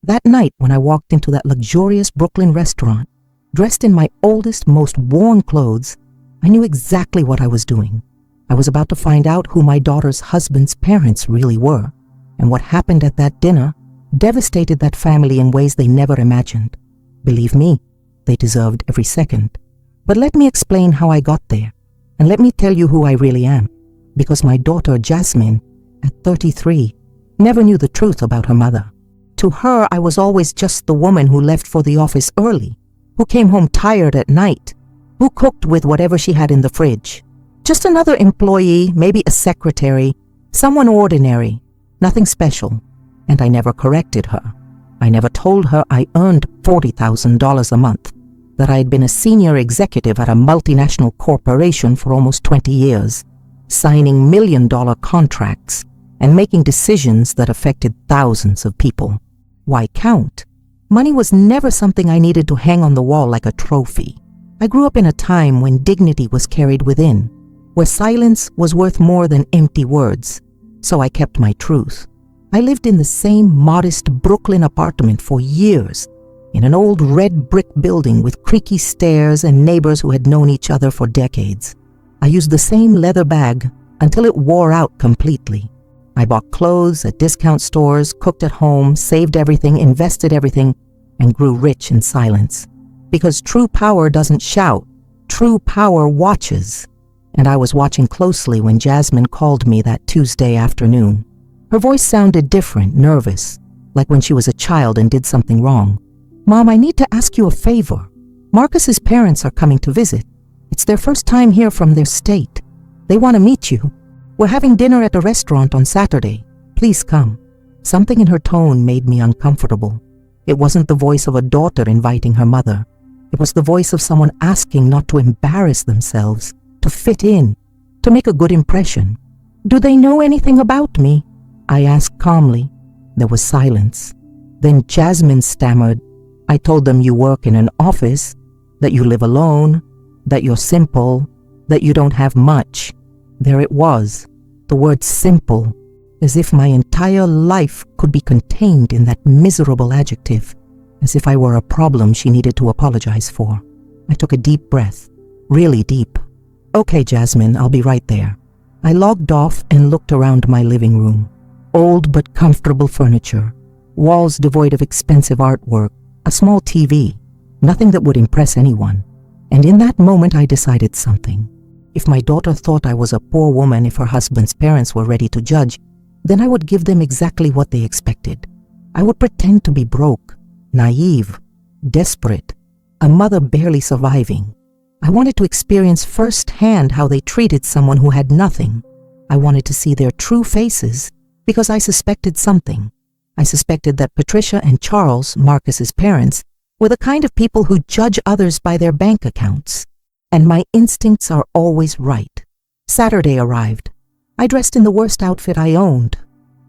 That night when I walked into that luxurious Brooklyn restaurant, dressed in my oldest, most worn clothes, I knew exactly what I was doing. I was about to find out who my daughter's husband's parents really were, and what happened at that dinner devastated that family in ways they never imagined. Believe me, they deserved every second. But let me explain how I got there, and let me tell you who I really am, because my daughter Jasmine, at 33, never knew the truth about her mother. To her, I was always just the woman who left for the office early, who came home tired at night, who cooked with whatever she had in the fridge. Just another employee, maybe a secretary, someone ordinary, nothing special. And I never corrected her. I never told her I earned $40,000 a month, that I had been a senior executive at a multinational corporation for almost 20 years, signing million-dollar contracts and making decisions that affected thousands of people. Why count? Money was never something I needed to hang on the wall like a trophy. I grew up in a time when dignity was carried within, where silence was worth more than empty words, so I kept my truth. I lived in the same modest Brooklyn apartment for years, in an old red brick building with creaky stairs and neighbors who had known each other for decades. I used the same leather bag until it wore out completely. I bought clothes at discount stores, cooked at home, saved everything, invested everything, and grew rich in silence. Because true power doesn't shout, true power watches. And I was watching closely when Jasmine called me that Tuesday afternoon. Her voice sounded different, nervous, like when she was a child and did something wrong. "Mom, I need to ask you a favor. Marcus's parents are coming to visit. It's their first time here from their state. They want to meet you. We're having dinner at a restaurant on Saturday. Please come." Something in her tone made me uncomfortable. It wasn't the voice of a daughter inviting her mother. It was the voice of someone asking not to embarrass themselves, to fit in, to make a good impression. "Do they know anything about me?" I asked calmly. There was silence. Then Jasmine stammered, "I told them you work in an office, that you live alone, that you're simple, that you don't have much." There it was, the word simple, as if my entire life could be contained in that miserable adjective, as if I were a problem she needed to apologize for. I took a deep breath, really deep. "Okay, Jasmine, I'll be right there." I logged off and looked around my living room. Old but comfortable furniture, walls devoid of expensive artwork, a small TV, nothing that would impress anyone. And in that moment I decided something. If my daughter thought I was a poor woman if her husband's parents were ready to judge, then I would give them exactly what they expected. I would pretend to be broke, naive, desperate, a mother barely surviving. I wanted to experience firsthand how they treated someone who had nothing. I wanted to see their true faces because I suspected something. I suspected that Patricia and Charles, Marcus's parents, were the kind of people who judge others by their bank accounts. And my instincts are always right. Saturday arrived. I dressed in the worst outfit I owned,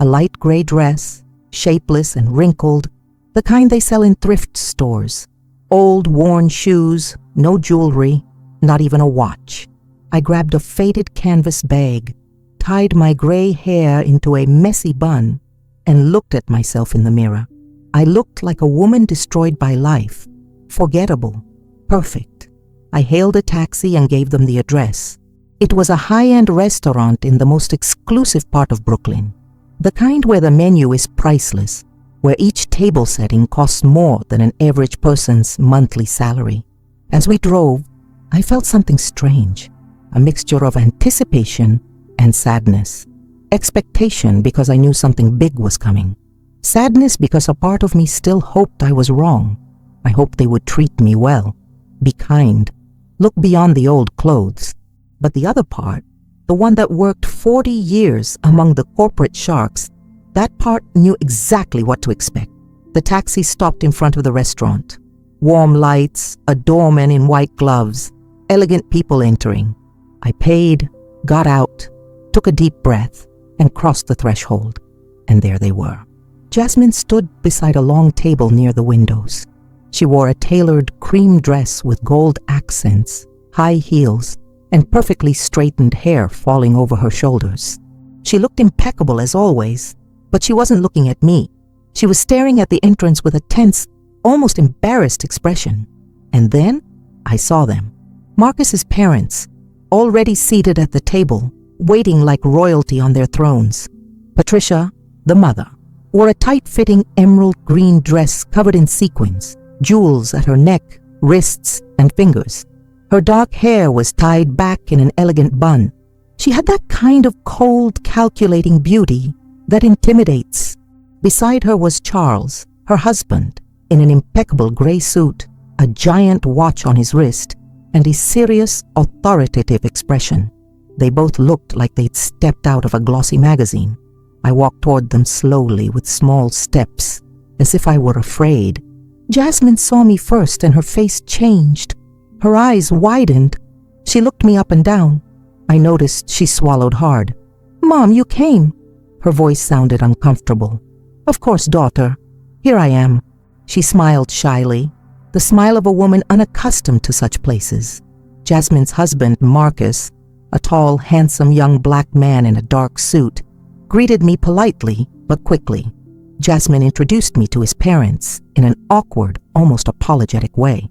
a light gray dress, shapeless and wrinkled, the kind they sell in thrift stores. Old, worn shoes, no jewelry, not even a watch. I grabbed a faded canvas bag, tied my gray hair into a messy bun, and looked at myself in the mirror. I looked like a woman destroyed by life, forgettable, perfect. I hailed a taxi and gave them the address. It was a high-end restaurant in the most exclusive part of Brooklyn, the kind where the menu is priceless, where each table setting costs more than an average person's monthly salary. As we drove, I felt something strange, a mixture of anticipation and sadness. Expectation because I knew something big was coming. Sadness because a part of me still hoped I was wrong. I hoped they would treat me well, be kind, look beyond the old clothes. But the other part, the one that worked 40 years among the corporate sharks, that part knew exactly what to expect. The taxi stopped in front of the restaurant. Warm lights, a doorman in white gloves, elegant people entering. I paid, got out, took a deep breath, and crossed the threshold. And there they were. Jasmine stood beside a long table near the windows. She wore a tailored cream dress with gold accents, high heels, and perfectly straightened hair falling over her shoulders. She looked impeccable as always, but she wasn't looking at me. She was staring at the entrance with a tense, almost embarrassed expression. And then I saw them. Marcus's parents, already seated at the table, waiting like royalty on their thrones. Patricia, the mother, wore a tight-fitting emerald green dress covered in sequins, jewels at her neck, wrists, and fingers. Her dark hair was tied back in an elegant bun. She had that kind of cold, calculating beauty that intimidates. Beside her was Charles, her husband, in an impeccable gray suit, a giant watch on his wrist, and a serious, authoritative expression. They both looked like they'd stepped out of a glossy magazine. I walked toward them slowly with small steps, as if I were afraid. Jasmine saw me first and her face changed. Her eyes widened. She looked me up and down. I noticed she swallowed hard. "Mom, you came." Her voice sounded uncomfortable. "Of course, daughter. Here I am." She smiled shyly, the smile of a woman unaccustomed to such places. Jasmine's husband, Marcus, a tall, handsome young black man in a dark suit, greeted me politely but quickly. Jasmine introduced me to his parents in an awkward, almost apologetic way.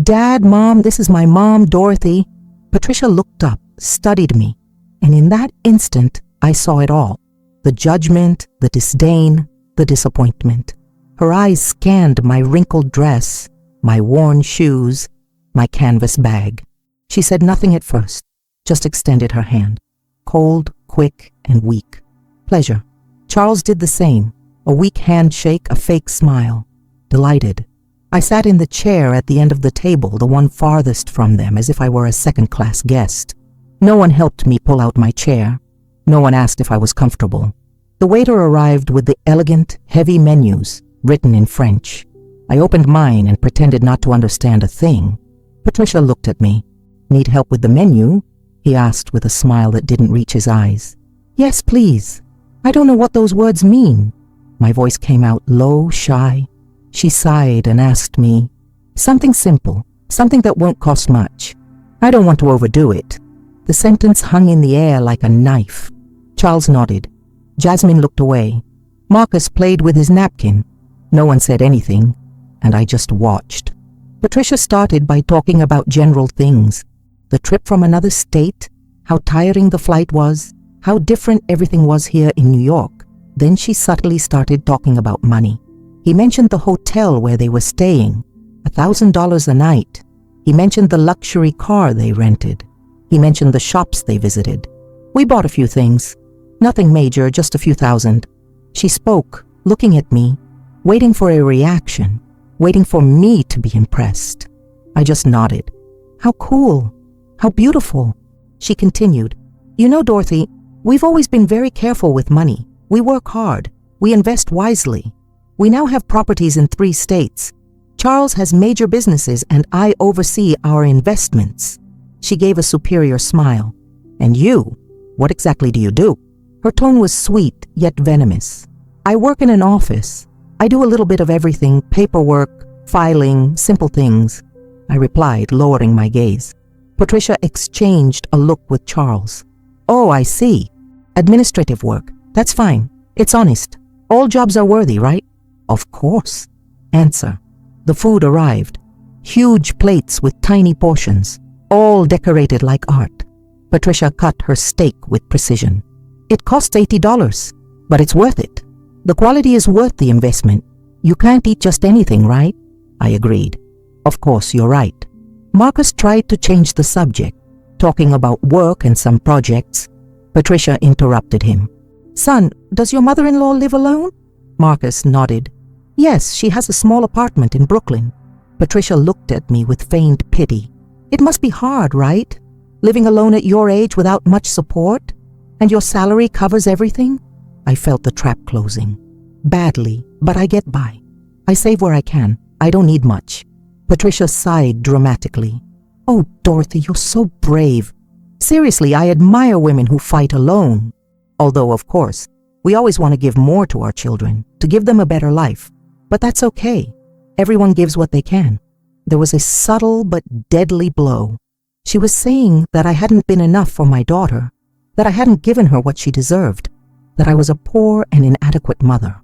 "Dad, Mom, this is my mom, Dorothy." Patricia looked up, studied me, and in that instant I saw it all. The judgment, the disdain, the disappointment. Her eyes scanned my wrinkled dress, my worn shoes, my canvas bag. She said nothing at first, just extended her hand, cold, quick, and weak. "Pleasure." Charles did the same, a weak handshake, a fake smile. Delighted. I sat in the chair at the end of the table, the one farthest from them, as if I were a second-class guest. No one helped me pull out my chair. No one asked if I was comfortable. The waiter arrived with the elegant, heavy menus, written in French. I opened mine and pretended not to understand a thing. Patricia looked at me. "Need help with the menu?" he asked with a smile that didn't reach his eyes. "Yes, please. I don't know what those words mean." My voice came out low, shy. She sighed and asked me, "Something simple, something that won't cost much. I don't want to overdo it." The sentence hung in the air like a knife. Charles nodded. Jasmine looked away. Marcus played with his napkin. No one said anything, and I just watched. Patricia started by talking about general things. The trip from another state, how tiring the flight was, how different everything was here in New York. Then she subtly started talking about money. He mentioned the hotel where they were staying, $1,000 a night. He mentioned the luxury car they rented. He mentioned the shops they visited. We bought a few things. Nothing major, just a few thousand. She spoke, looking at me, waiting for a reaction, waiting for me to be impressed. I just nodded. "How cool. How beautiful." She continued, "You know, Dorothy, we've always been very careful with money. We work hard. We invest wisely. We now have properties in 3 states. Charles has major businesses and I oversee our investments." She gave a superior smile. "And you? What exactly do you do?" Her tone was sweet yet venomous. "I work in an office. I do a little bit of everything, paperwork, filing, simple things," I replied, lowering my gaze. Patricia exchanged a look with Charles. "Oh, I see. Administrative work. That's fine. It's honest. All jobs are worthy, right?" "Of course." Answer. The food arrived. Huge plates with tiny portions, all decorated like art. Patricia cut her steak with precision. "It costs $80, but it's worth it. The quality is worth the investment. You can't eat just anything, right?" I agreed. "Of course, you're right." Marcus tried to change the subject, talking about work and some projects. Patricia interrupted him. "Son, does your mother-in-law live alone?" Marcus nodded. "Yes, she has a small apartment in Brooklyn." Patricia looked at me with feigned pity. "It must be hard, right? Living alone at your age without much support? And your salary covers everything?" I felt the trap closing. "Badly, but I get by. I save where I can. I don't need much." Patricia sighed dramatically. "Oh, Dorothy, you're so brave. Seriously, I admire women who fight alone. Although, of course, we always want to give more to our children, to give them a better life. But that's okay. Everyone gives what they can." There was a subtle but deadly blow. She was saying that I hadn't been enough for my daughter, that I hadn't given her what she deserved, that I was a poor and inadequate mother.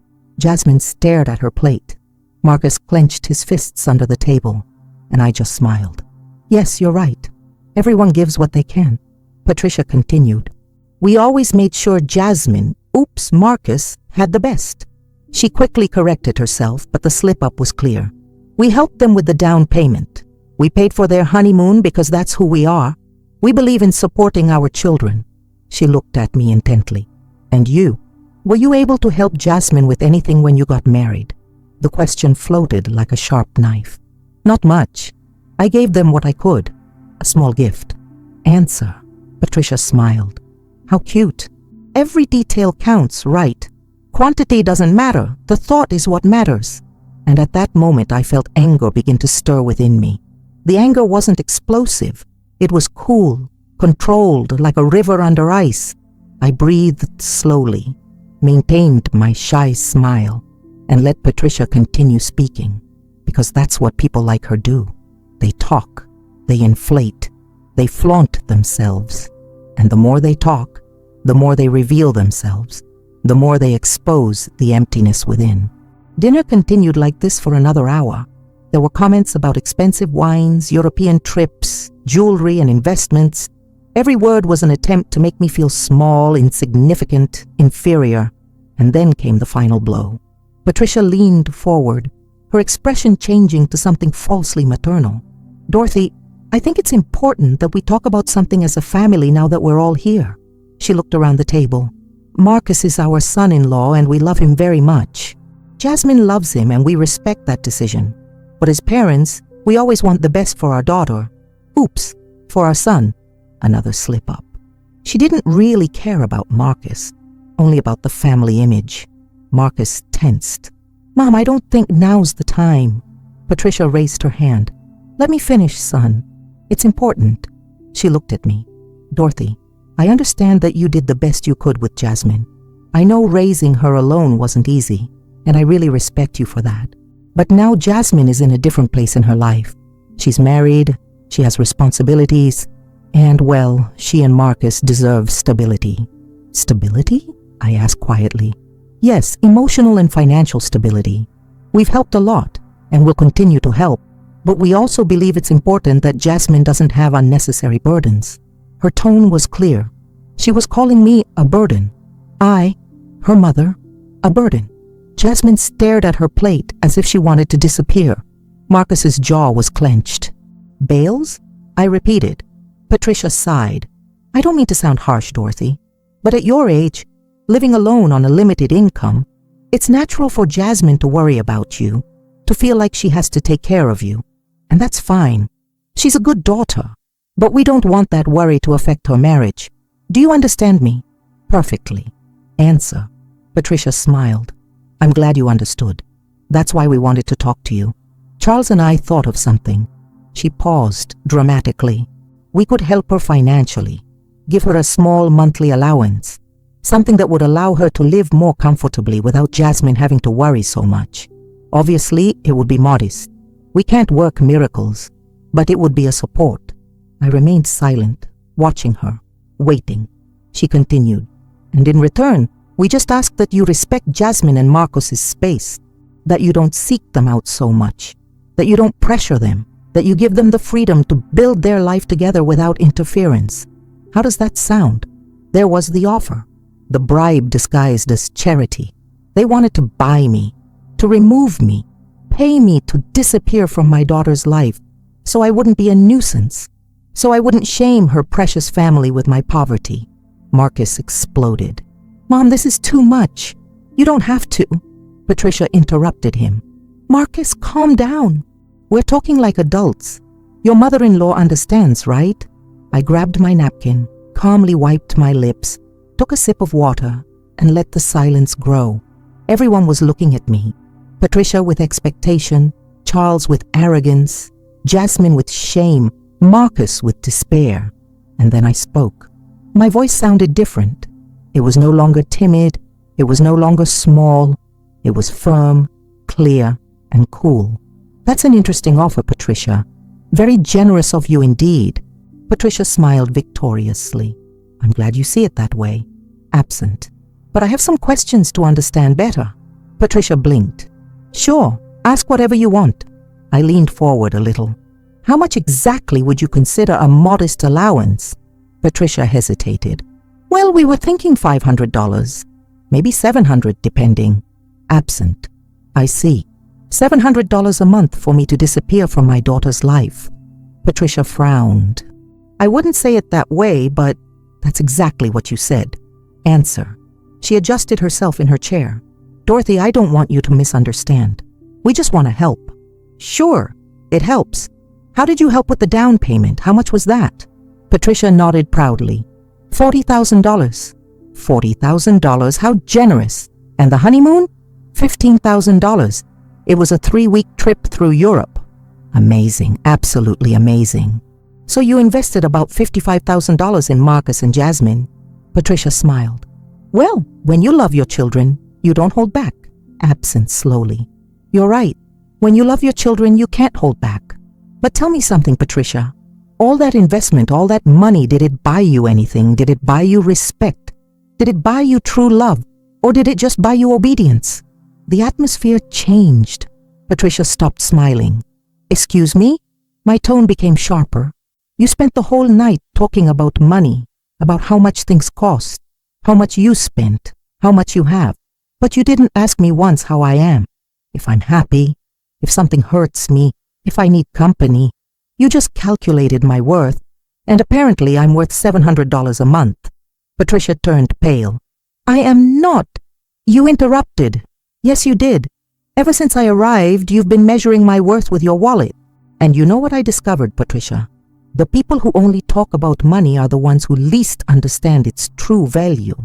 Jasmine stared at her plate. Marcus clenched his fists under the table, and I just smiled. Yes, you're right. Everyone gives what they can. Patricia continued. We always made sure Jasmine, Marcus, had the best. She quickly corrected herself, but the slip-up was clear. We helped them with the down payment. We paid for their honeymoon because that's who we are. We believe in supporting our children. She looked at me intently. And you? Were you able to help Jasmine with anything when you got married? The question floated like a sharp knife. Not much. I gave them what I could. A small gift. Answer. Patricia smiled. How cute. Every detail counts, right? Quantity doesn't matter. The thought is what matters. And at that moment I felt anger begin to stir within me. The anger wasn't explosive. It was cool, controlled, like a river under ice. I breathed slowly, maintained my shy smile, and let Patricia continue speaking, because that's what people like her do. They talk, they inflate, they flaunt themselves, and the more they talk, the more they reveal themselves, the more they expose the emptiness within. Dinner continued like this for another hour. There were comments about expensive wines, European trips, jewelry, and investments. Every word was an attempt to make me feel small, insignificant, inferior. And then came the final blow. Patricia leaned forward, her expression changing to something falsely maternal. Dorothy, I think it's important that we talk about something as a family now that we're all here. She looked around the table. Marcus is our son-in-law and we love him very much. Jasmine loves him and we respect that decision. But as parents, we always want the best for our daughter. For our son. Another slip-up. She didn't really care about Marcus, only about the family image. Marcus tensed. Mom, I don't think now's the time. Patricia raised her hand. Let me finish, son. It's important. She looked at me. Dorothy, I understand that you did the best you could with Jasmine. I know raising her alone wasn't easy, and I really respect you for that. But now Jasmine is in a different place in her life. She's married, she has responsibilities, and well, she and Marcus deserve stability. Stability? I asked quietly. Yes, emotional and financial stability. We've helped a lot, and will continue to help, but we also believe it's important that Jasmine doesn't have unnecessary burdens. Her tone was clear. She was calling me a burden. I, her mother, a burden. Jasmine stared at her plate as if she wanted to disappear. Marcus's jaw was clenched. Bales? I repeated. Patricia sighed. I don't mean to sound harsh, Dorothy, but at your age, living alone on a limited income, it's natural for Jasmine to worry about you, to feel like she has to take care of you. And that's fine. She's a good daughter, but we don't want that worry to affect her marriage. Do you understand me? Perfectly. Answer. Patricia smiled. I'm glad you understood. That's why we wanted to talk to you. Charles and I thought of something. She paused dramatically. We could help her financially, give her a small monthly allowance, something that would allow her to live more comfortably without Jasmine having to worry so much. Obviously, it would be modest. We can't work miracles, but it would be a support. I remained silent, watching her, waiting. She continued, and in return, we just ask that you respect Jasmine and Marcus's space, that you don't seek them out so much, that you don't pressure them, that you give them the freedom to build their life together without interference. How does that sound? There was the offer, the bribe disguised as charity. They wanted to buy me, to remove me, pay me to disappear from my daughter's life, so I wouldn't be a nuisance, so I wouldn't shame her precious family with my poverty. Marcus exploded. Mom, this is too much. You don't have to. Patricia interrupted him. Marcus, calm down. We're talking like adults. Your mother-in-law understands, right? I grabbed my napkin, calmly wiped my lips, took a sip of water, and let the silence grow. Everyone was looking at me. Patricia with expectation, Charles with arrogance, Jasmine with shame, Marcus with despair. And then I spoke. My voice sounded different. It was no longer timid. It was no longer small. It was firm, clear, and cool. That's an interesting offer, Patricia. Very generous of you indeed. Patricia smiled victoriously. I'm glad you see it that way. Absent. But I have some questions to understand better. Patricia blinked. Sure, ask whatever you want. I leaned forward a little. How much exactly would you consider a modest allowance? Patricia hesitated. Well, we were thinking $500. Maybe $700, depending. Absent. I see. $700 a month for me to disappear from my daughter's life. Patricia frowned. I wouldn't say it that way, but that's exactly what you said. Answer. She adjusted herself in her chair. Dorothy, I don't want you to misunderstand. We just want to help. Sure, it helps. How did you help with the down payment? How much was that? Patricia nodded proudly. $40,000. $40,000, how generous. And the honeymoon? $15,000. It was a 3-week trip through Europe. Amazing, absolutely amazing. So you invested about $55,000 in Marcus and Jasmine. Patricia smiled. Well, when you love your children, you don't hold back. Absent slowly. You're right. When you love your children, you can't hold back. But tell me something, Patricia. All that investment, all that money, did it buy you anything? Did it buy you respect? Did it buy you true love? Or did it just buy you obedience? The atmosphere changed. Patricia stopped smiling. Excuse me? My tone became sharper. You spent the whole night talking about money, about how much things cost, how much you spent, how much you have. But you didn't ask me once how I am. If I'm happy, if something hurts me, if I need company. You just calculated my worth, and apparently I'm worth $700 a month. Patricia turned pale. I am not. You interrupted. Yes, you did. Ever since I arrived, you've been measuring my worth with your wallet. And you know what I discovered, Patricia? The people who only talk about money are the ones who least understand its true value.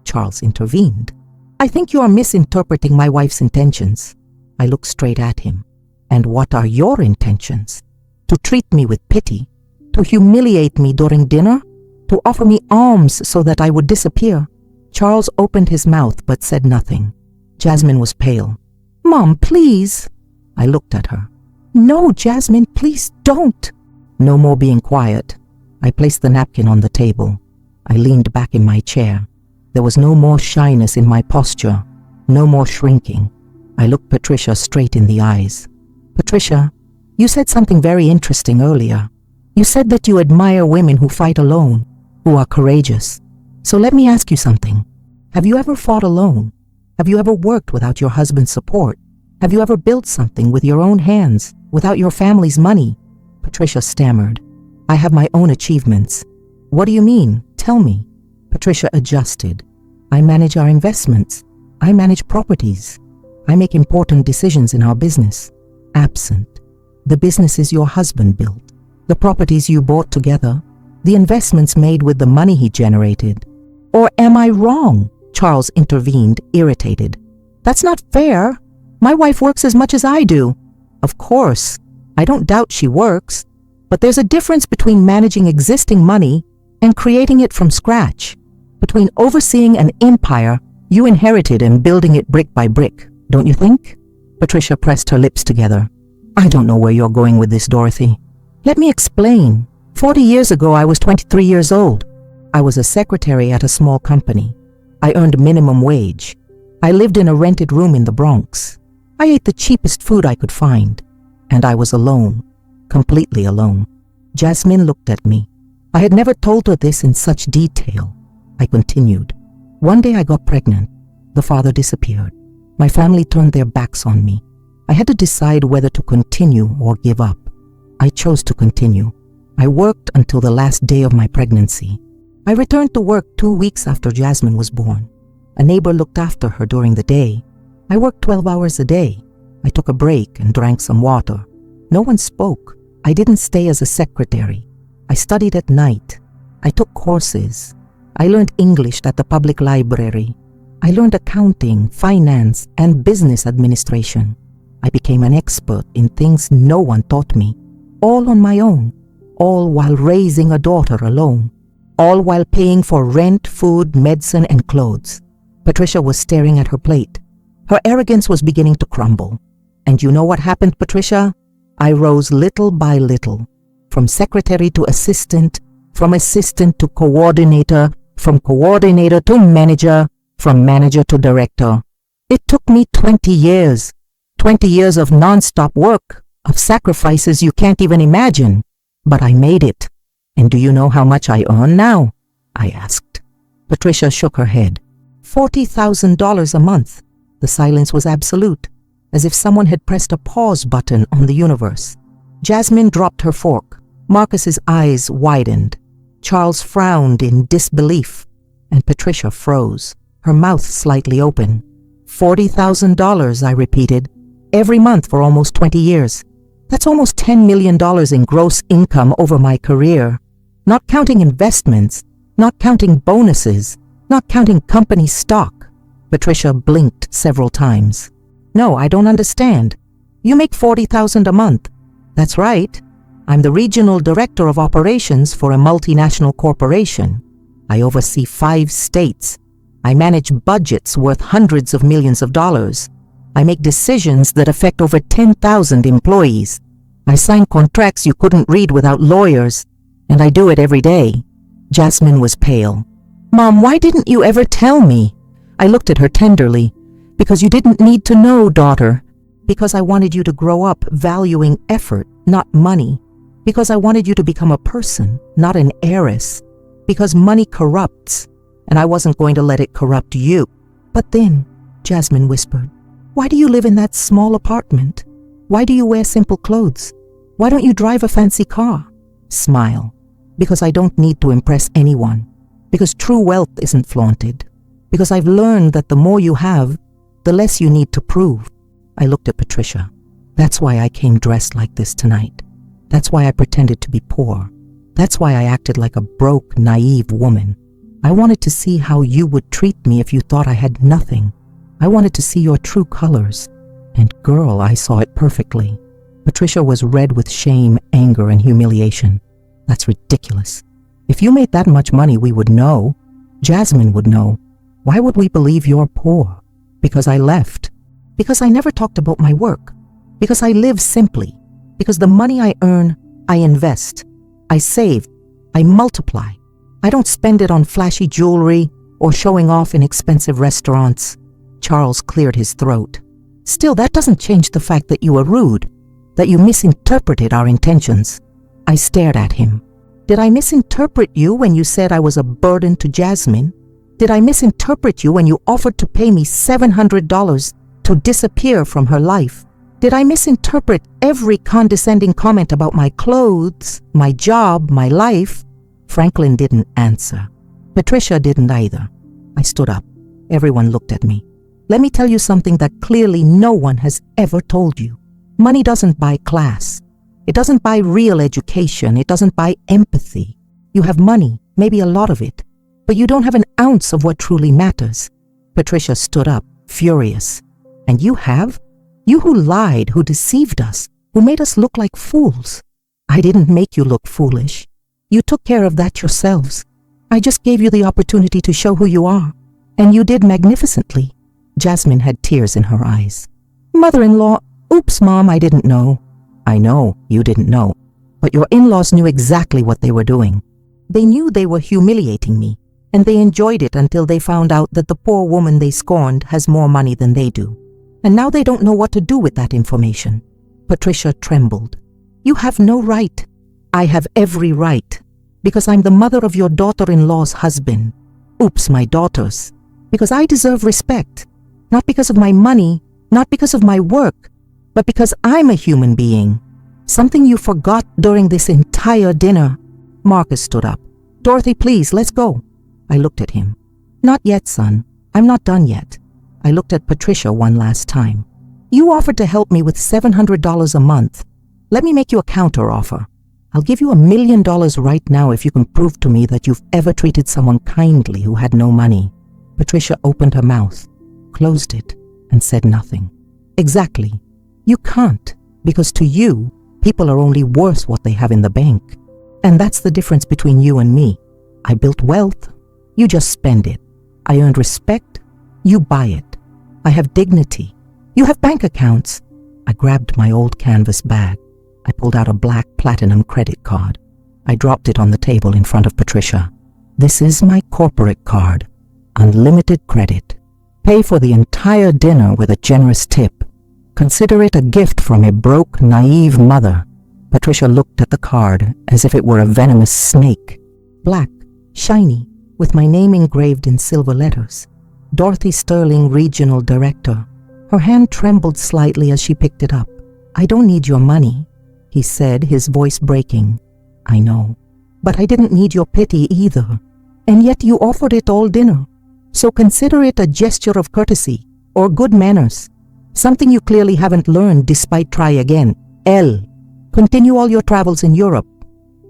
Charles intervened. I think you are misinterpreting my wife's intentions. I looked straight at him. And what are your intentions? To treat me with pity? To humiliate me during dinner? To offer me alms so that I would disappear? Charles opened his mouth but said nothing. Jasmine was pale. Mom, please. I looked at her. No, Jasmine, please don't. No more being quiet. I placed the napkin on the table. I leaned back in my chair. There was no more shyness in my posture, no more shrinking. I looked Patricia straight in the eyes. Patricia, you said something very interesting earlier. You said that you admire women who fight alone, who are courageous. So let me ask you something. Have you ever fought alone? Have you ever worked without your husband's support? Have you ever built something with your own hands, without your family's money? Patricia stammered. I have my own achievements. What do you mean? Tell me. Patricia adjusted. I manage our investments. I manage properties. I make important decisions in our business. Absent. The businesses your husband built. The properties you bought together. The investments made with the money he generated. Or am I wrong? Charles intervened, irritated. That's not fair. My wife works as much as I do. Of course. I don't doubt she works. But there's a difference between managing existing money and creating it from scratch. Between overseeing an empire you inherited and building it brick by brick, don't you think? Patricia pressed her lips together. I don't know where you're going with this, Dorothy. Let me explain. 40 years ago, I was 23 years old. I was a secretary at a small company. I earned minimum wage. I lived in a rented room in the Bronx. I ate the cheapest food I could find. And I was alone. Completely alone. Jasmine looked at me. I had never told her this in such detail. I continued. One day I got pregnant. The father disappeared. My family turned their backs on me. I had to decide whether to continue or give up. I chose to continue. I worked until the last day of my pregnancy. I returned to work 2 weeks after Jasmine was born. A neighbor looked after her during the day. I worked 12 hours a day. I took a break and drank some water. No one spoke. I didn't stay as a secretary. I studied at night. I took courses. I learned English at the public library. I learned accounting, finance, and business administration. I became an expert in things no one taught me. All on my own. All while raising a daughter alone. All while paying for rent, food, medicine, and clothes. Patricia was staring at her plate. Her arrogance was beginning to crumble. And you know what happened, Patricia? I rose little by little. From secretary to assistant, from assistant to coordinator, from coordinator to manager, from manager to director. It took me 20 years. 20 years of non-stop work, of sacrifices you can't even imagine. But I made it. And do you know how much I earn now? I asked. Patricia shook her head. $40,000 a month. The silence was absolute, as if someone had pressed a pause button on the universe. Jasmine dropped her fork. Marcus's eyes widened. Charles frowned in disbelief, and Patricia froze, her mouth slightly open. $40,000, I repeated, every month for almost 20 years. That's almost $10 million in gross income over my career, not counting investments, not counting bonuses, not counting company stock. Patricia blinked several times. No, I don't understand. You make $40,000 a month. That's right. I'm the regional director of operations for a multinational corporation. I oversee 5 states. I manage budgets worth hundreds of millions of dollars. I make decisions that affect over 10,000 employees. I sign contracts you couldn't read without lawyers, and I do it every day. Jasmine was pale. Mom, why didn't you ever tell me? I looked at her tenderly. Because you didn't need to know, daughter. Because I wanted you to grow up valuing effort, not money. Because I wanted you to become a person, not an heiress. Because money corrupts, and I wasn't going to let it corrupt you. But then, Jasmine whispered, why do you live in that small apartment? Why do you wear simple clothes? Why don't you drive a fancy car? Smile. Because I don't need to impress anyone. Because true wealth isn't flaunted. Because I've learned that the more you have, the less you need to prove. I looked at Patricia. That's why I came dressed like this tonight. That's why I pretended to be poor. That's why I acted like a broke, naive woman. I wanted to see how you would treat me if you thought I had nothing. I wanted to see your true colors. And girl, I saw it perfectly. Patricia was red with shame, anger, and humiliation. That's ridiculous. If you made that much money, we would know. Jasmine would know. Why would we believe you're poor? Because I left. Because I never talked about my work. Because I live simply. Because the money I earn, I invest. I save. I multiply. I don't spend it on flashy jewelry or showing off in expensive restaurants. Charles cleared his throat. Still, that doesn't change the fact that you were rude, that you misinterpreted our intentions. I stared at him. Did I misinterpret you when you said I was a burden to Jasmine? Did I misinterpret you when you offered to pay me $700 to disappear from her life? Did I misinterpret every condescending comment about my clothes, my job, my life? Franklin didn't answer. Patricia didn't either. I stood up. Everyone looked at me. Let me tell you something that clearly no one has ever told you. Money doesn't buy class. It doesn't buy real education. It doesn't buy empathy. You have money, maybe a lot of it, but you don't have an ounce of what truly matters. Patricia stood up, furious. And you have? You who lied, who deceived us, who made us look like fools. I didn't make you look foolish. You took care of that yourselves. I just gave you the opportunity to show who you are. And you did magnificently. Jasmine had tears in her eyes. Mother-in-law, oops, Mom, I didn't know. I know you didn't know. But your in-laws knew exactly what they were doing. They knew they were humiliating me, and they enjoyed it until they found out that the poor woman they scorned has more money than they do. And now they don't know what to do with that information. Patricia trembled. You have no right. I have every right. Because I'm the mother of your daughter-in-law's husband. Oops, my daughters. Because I deserve respect. Not because of my money, not because of my work, but because I'm a human being. Something you forgot during this entire dinner. Marcus stood up. Dorothy, please, let's go. I looked at him. Not yet, son. I'm not done yet. I looked at Patricia one last time. You offered to help me with $700 a month. Let me make you a counter-offer. I'll give you $1 million right now if you can prove to me that you've ever treated someone kindly who had no money. Patricia opened her mouth, closed it, and said nothing. Exactly. You can't, because to you, people are only worth what they have in the bank. And that's the difference between you and me. I built wealth. You just spend it. I earned respect. You buy it. I have dignity. You have bank accounts. I grabbed my old canvas bag. I pulled out a black platinum credit card. I dropped it on the table in front of Patricia. This is my corporate card. Unlimited credit. Pay for the entire dinner with a generous tip. Consider it a gift from a broke, naive mother. Patricia looked at the card as if it were a venomous snake. Black, shiny, with my name engraved in silver letters. Dorothy Sterling, Regional Director. Her hand trembled slightly as she picked it up. I don't need your money, he said, his voice breaking. I know. But I didn't need your pity either. And yet you offered it all dinner. So consider it a gesture of courtesy or good manners. Something you clearly haven't learned despite try again. L. Continue all your travels in Europe.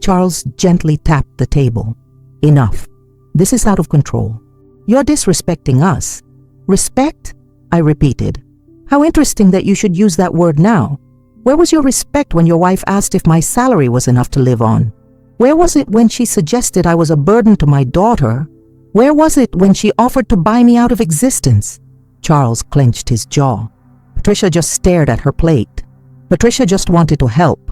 Charles gently tapped the table. Enough. This is out of control. You're disrespecting us. Respect? I repeated. How interesting that you should use that word now. Where was your respect when your wife asked if my salary was enough to live on? Where was it when she suggested I was a burden to my daughter? Where was it when she offered to buy me out of existence? Charles clenched his jaw. Patricia just stared at her plate. Patricia just wanted to help.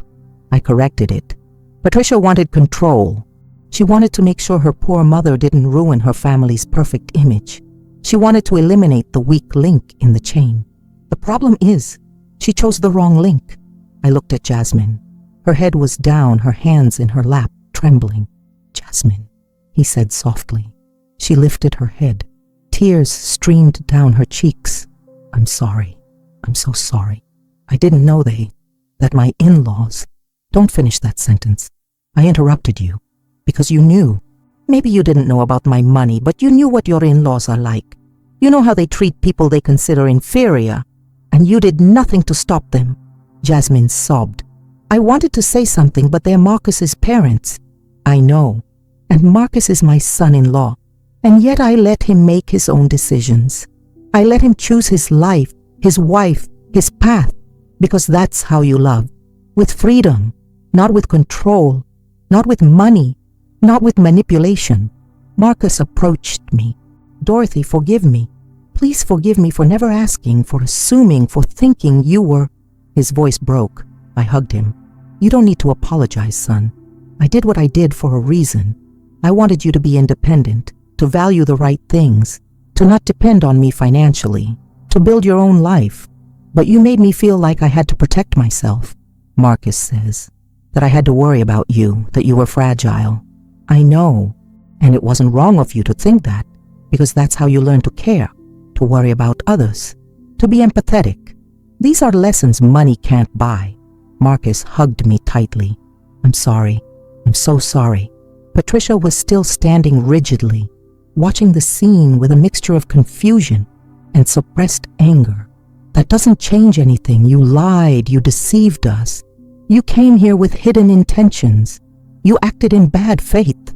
I corrected it. Patricia wanted control. She wanted to make sure her poor mother didn't ruin her family's perfect image. She wanted to eliminate the weak link in the chain. The problem is, she chose the wrong link. I looked at Jasmine. Her head was down, her hands in her lap, trembling. Jasmine, he said softly. She lifted her head. Tears streamed down her cheeks. I'm sorry. I'm so sorry. I didn't know that my in-laws. Don't finish that sentence. I interrupted you because you knew. Maybe you didn't know about my money, but you knew what your in-laws are like. You know how they treat people they consider inferior, and you did nothing to stop them. Jasmine sobbed. I wanted to say something, but they're Marcus's parents. I know. And Marcus is my son-in-law. And yet I let him make his own decisions. I let him choose his life, his wife, his path, because that's how you love. With freedom, not with control, not with money, not with manipulation. Marcus approached me. Dorothy, forgive me. Please forgive me for never asking, for assuming, for thinking you were... His voice broke. I hugged him. You don't need to apologize, son. I did what I did for a reason. I wanted you to be independent, to value the right things, to not depend on me financially, to build your own life. But you made me feel like I had to protect myself. Marcus says that I had to worry about you, that you were fragile. I know, and it wasn't wrong of you to think that, because that's how you learn to care, to worry about others, to be empathetic. These are lessons money can't buy. Marcus hugged me tightly. I'm sorry. I'm so sorry. Patricia was still standing rigidly, watching the scene with a mixture of confusion and suppressed anger. That doesn't change anything. You lied. You deceived us. You came here with hidden intentions. You acted in bad faith.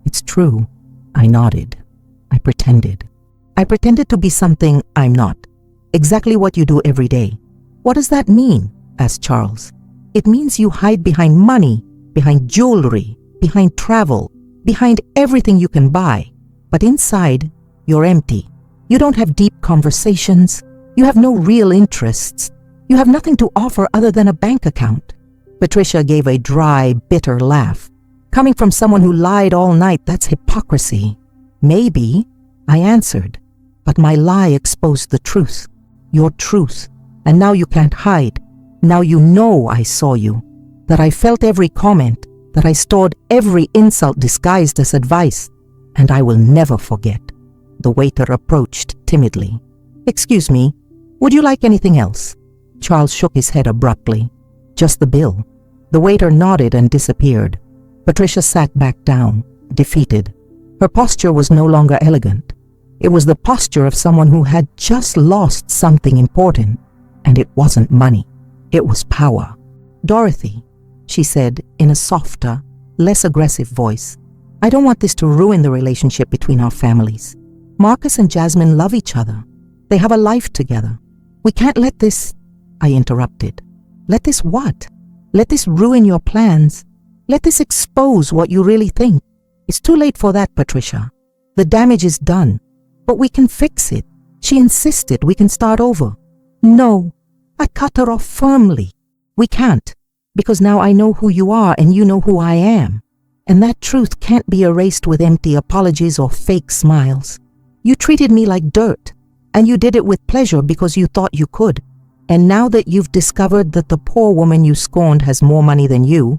It's true. I nodded. I pretended. I pretended to be something I'm not. Exactly what you do every day. What does that mean? Asked Charles. It means you hide behind money, behind jewelry, behind travel, behind everything you can buy. But inside, you're empty. You don't have deep conversations. You have no real interests. You have nothing to offer other than a bank account. Patricia gave a dry, bitter laugh. Coming from someone who lied all night, that's hypocrisy. Maybe, I answered, but my lie exposed the truth, your truth, and now you can't hide. Now you know I saw you, that I felt every comment, that I stored every insult disguised as advice, and I will never forget. The waiter approached timidly. Excuse me, would you like anything else? Charles shook his head abruptly. Just the bill. The waiter nodded and disappeared. Patricia sat back down, defeated. Her posture was no longer elegant. It was the posture of someone who had just lost something important, and it wasn't money. It was power. Dorothy, she said in a softer, less aggressive voice, I don't want this to ruin the relationship between our families. Marcus and Jasmine love each other. They have a life together. We can't let this... I interrupted. Let this what? Let this ruin your plans. Let this expose what you really think. It's too late for that, Patricia. The damage is done. But we can fix it. She insisted we can start over. No. I cut her off firmly. We can't, because now I know who you are and you know who I am. And that truth can't be erased with empty apologies or fake smiles. You treated me like dirt, And you did it with pleasure because you thought you could. And now that you've discovered that the poor woman you scorned has more money than you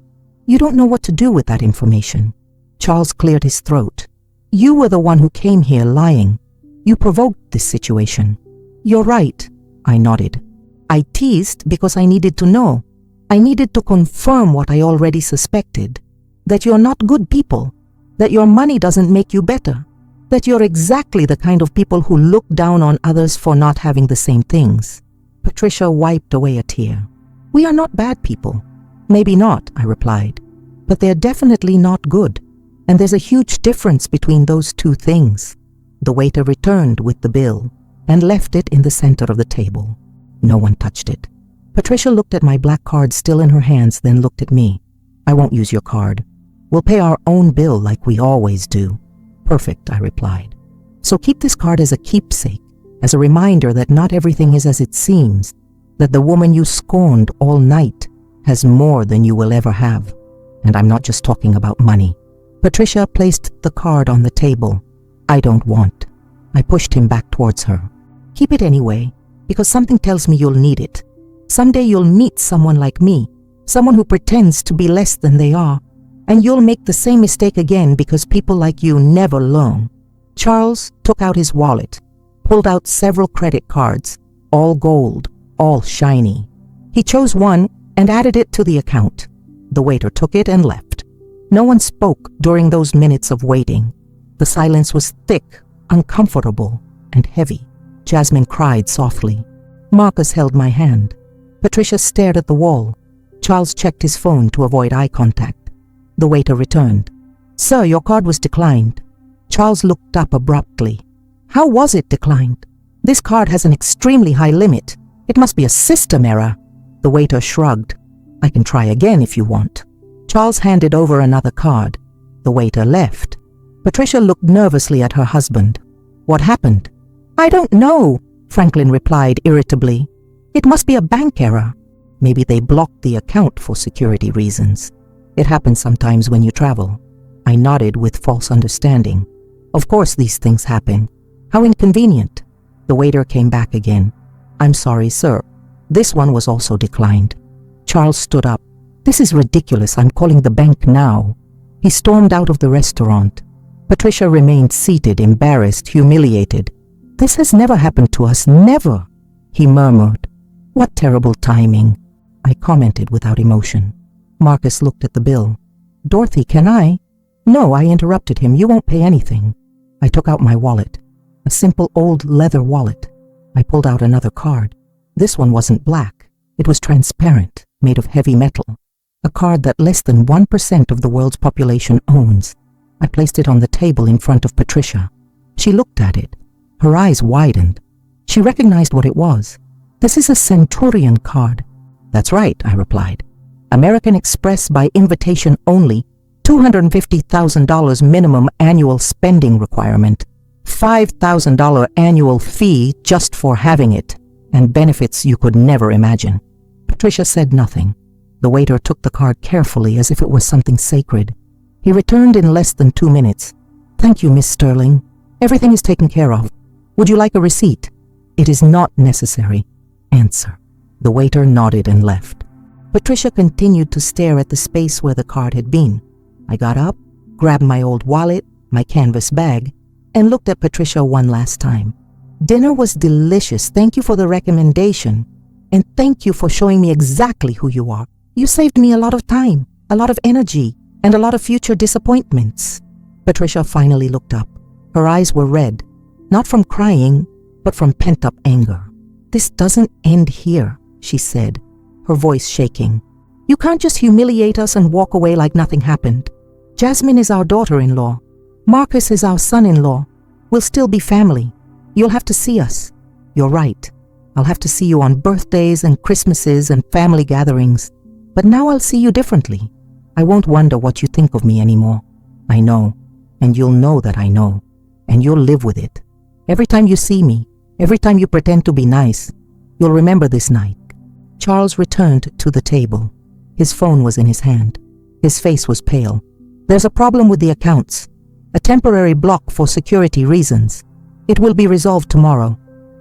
don't know what to do with that information. Charles cleared his throat. You were the one who came here lying. You provoked this situation. You're right, I nodded. I teased because I needed to know. I needed to confirm what I already suspected. That you're not good people. That your money doesn't make you better. That you're exactly the kind of people who look down on others for not having the same things. Patricia wiped away a tear. We are not bad people. Maybe not, I replied. But they're definitely not good. And there's a huge difference between those two things. The waiter returned with the bill and left it in the center of the table. No one touched it. Patricia looked at my black card still in her hands, then looked at me. I won't use your card. We'll pay our own bill like we always do. Perfect, I replied. So keep this card as a keepsake, as a reminder that not everything is as it seems, that the woman you scorned all night has more than you will ever have. And I'm not just talking about money. Patricia placed the card on the table. I don't want. I pushed him back towards her. Keep it anyway, because something tells me you'll need it. Someday you'll meet someone like me, someone who pretends to be less than they are, and you'll make the same mistake again because people like you never learn. Charles took out his wallet, pulled out several credit cards, all gold, all shiny. He chose one and added it to the account. The waiter took it and left. No one spoke during those minutes of waiting. The silence was thick, uncomfortable, and heavy. Jasmine cried softly. Marcus held my hand. Patricia stared at the wall. Charles checked his phone to avoid eye contact. The waiter returned. Sir, your card was declined. Charles looked up abruptly. How was it declined? This card has an extremely high limit. It must be a system error. The waiter shrugged. I can try again if you want. Charles handed over another card. The waiter left. Patricia looked nervously at her husband. What happened? I don't know, Franklin replied irritably. It must be a bank error. Maybe they blocked the account for security reasons. It happens sometimes when you travel. I nodded with false understanding. Of course these things happen. How inconvenient. The waiter came back again. I'm sorry, sir. This one was also declined. Charles stood up. This is ridiculous. I'm calling the bank now. He stormed out of the restaurant. Patricia remained seated, embarrassed, humiliated. This has never happened to us, never, he murmured. What terrible timing, I commented without emotion. Marcus looked at the bill. Dorothy, can I? No, I interrupted him. You won't pay anything. I took out my wallet, a simple old leather wallet. I pulled out another card. This one wasn't black. It was transparent, made of heavy metal. A card that less than 1% of the world's population owns. I placed it on the table in front of Patricia. She looked at it. Her eyes widened. She recognized what it was. This is a Centurion card. That's right, I replied. American Express by invitation only, $250,000 minimum annual spending requirement, $5,000 annual fee just for having it, and benefits you could never imagine. Patricia said nothing. The waiter took the card carefully as if it was something sacred. He returned in less than 2 minutes. Thank you, Miss Sterling. Everything is taken care of. Would you like a receipt? It is not necessary. Answer. The waiter nodded and left. Patricia continued to stare at the space where the card had been. I got up, grabbed my old wallet, my canvas bag, and looked at Patricia one last time. Dinner was delicious. Thank you for the recommendation. And thank you for showing me exactly who you are. You saved me a lot of time, a lot of energy, and a lot of future disappointments. Patricia finally looked up. Her eyes were red, not from crying, but from pent-up anger. This doesn't end here, she said, her voice shaking. You can't just humiliate us and walk away like nothing happened. Jasmine is our daughter-in-law. Marcus is our son-in-law. We'll still be family. You'll have to see us. You're right. I'll have to see you on birthdays and Christmases and family gatherings. But now I'll see you differently. I won't wonder what you think of me anymore. I know, and you'll know that I know, and you'll live with it. Every time you see me, every time you pretend to be nice, you'll remember this night. Charles returned to the table. His phone was in his hand. His face was pale. There's a problem with the accounts. A temporary block for security reasons. It will be resolved tomorrow.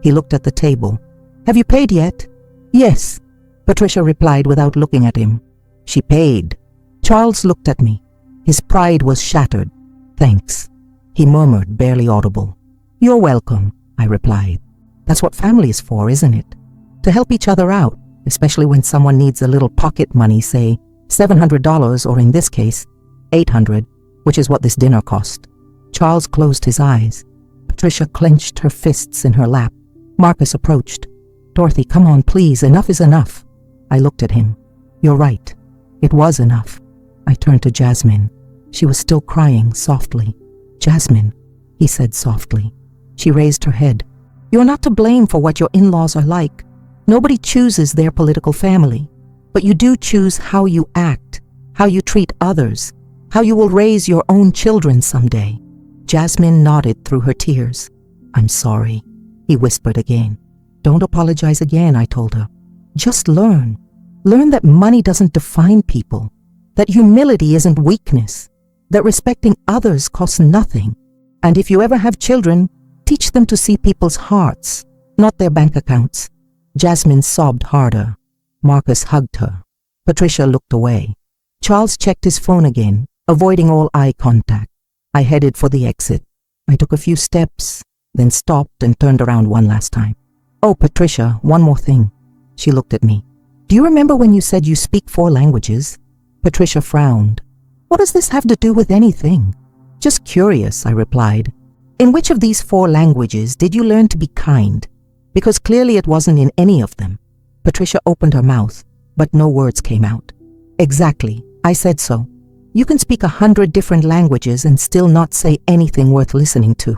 He looked at the table. Have you paid yet? Yes, Patricia replied without looking at him. She paid. Charles looked at me. His pride was shattered. Thanks, he murmured, barely audible. You're welcome, I replied. That's what family is for, isn't it? To help each other out, especially when someone needs a little pocket money, say $700, or in this case, $800, which is what this dinner cost. Charles closed his eyes. Patricia clenched her fists in her lap. Marcus approached. Dorothy, come on, please, enough is enough. I looked at him. You're right. It was enough. I turned to Jasmine. She was still crying softly. Jasmine, he said softly. She raised her head. You're not to blame for what your in-laws are like. Nobody chooses their political family, but you do choose how you act, how you treat others, how you will raise your own children someday. Jasmine nodded through her tears. I'm sorry, he whispered again. Don't apologize again, I told her. Just learn. Learn that money doesn't define people, that humility isn't weakness, that respecting others costs nothing. And if you ever have children, teach them to see people's hearts, not their bank accounts. Jasmine sobbed harder. Marcus hugged her. Patricia looked away. Charles checked his phone again, avoiding all eye contact. I headed for the exit. I took a few steps, then stopped and turned around one last time. Oh, Patricia, one more thing. She looked at me. Do you remember when you said you speak 4 languages? Patricia frowned. What does this have to do with anything? Just curious, I replied. In which of these 4 languages did you learn to be kind? Because clearly it wasn't in any of them. Patricia opened her mouth, but no words came out. Exactly, I said so. You can speak 100 different languages and still not say anything worth listening to.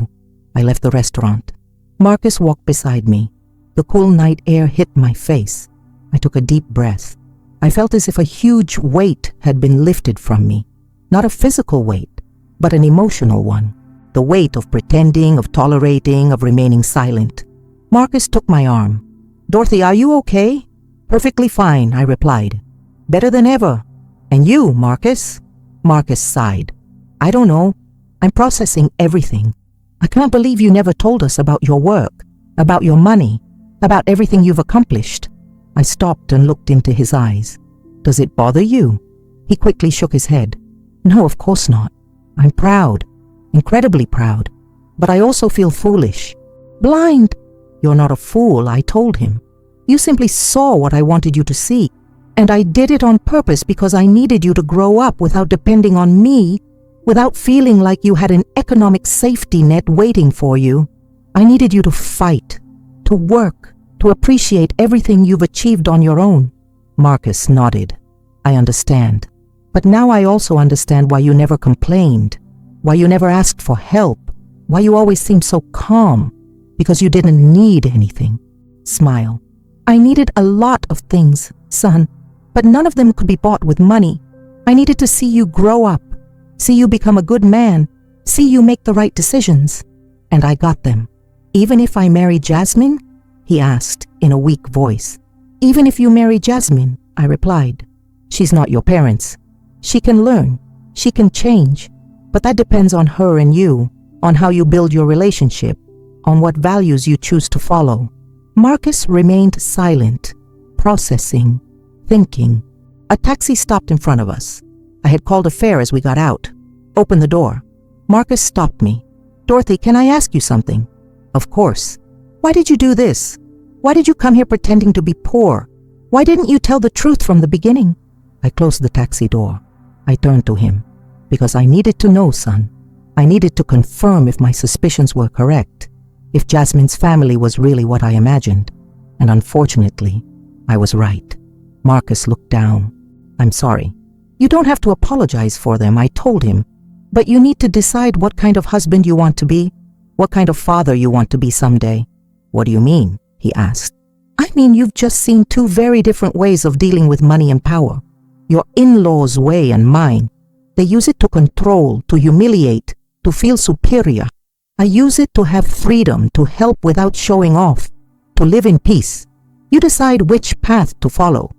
I left the restaurant. Marcus walked beside me. The cool night air hit my face. I took a deep breath. I felt as if a huge weight had been lifted from me. Not a physical weight, but an emotional one. The weight of pretending, of tolerating, of remaining silent. Marcus took my arm. Dorothy, are you okay? Perfectly fine, I replied. Better than ever. And you, Marcus? Marcus sighed. I don't know. I'm processing everything. I can't believe you never told us about your work, about your money, about everything you've accomplished. I stopped and looked into his eyes. Does it bother you? He quickly shook his head. No, of course not. I'm proud, incredibly proud, but I also feel foolish. Blind. You're not a fool, I told him. You simply saw what I wanted you to see, and I did it on purpose because I needed you to grow up without depending on me, without feeling like you had an economic safety net waiting for you. I needed you to fight, to work, to appreciate everything you've achieved on your own. Marcus nodded. I understand. But now I also understand why you never complained, why you never asked for help, why you always seemed so calm, because you didn't need anything. Smile. I needed a lot of things, son, but none of them could be bought with money. I needed to see you grow up, see you become a good man, see you make the right decisions. And I got them. Even if I marry Jasmine? He asked in a weak voice. Even if you marry Jasmine, I replied. She's not your parents. She can learn, she can change, but that depends on her and you, on how you build your relationship, on what values you choose to follow. Marcus remained silent, processing, thinking. A taxi stopped in front of us. I had called a fare as we got out. Opened the door. Marcus stopped me. Dorothy, can I ask you something? Of course. Why did you do this? Why did you come here pretending to be poor? Why didn't you tell the truth from the beginning? I closed the taxi door. I turned to him. Because I needed to know, son. I needed to confirm if my suspicions were correct, if Jasmine's family was really what I imagined. And unfortunately, I was right. Marcus looked down. I'm sorry. You don't have to apologize for them, I told him. But you need to decide what kind of husband you want to be, what kind of father you want to be someday. What do you mean? He asked. I mean, you've just seen 2 very different ways of dealing with money and power. Your in-laws' way and mine. They use it to control, to humiliate, to feel superior. I use it to have freedom, to help without showing off, to live in peace. You decide which path to follow.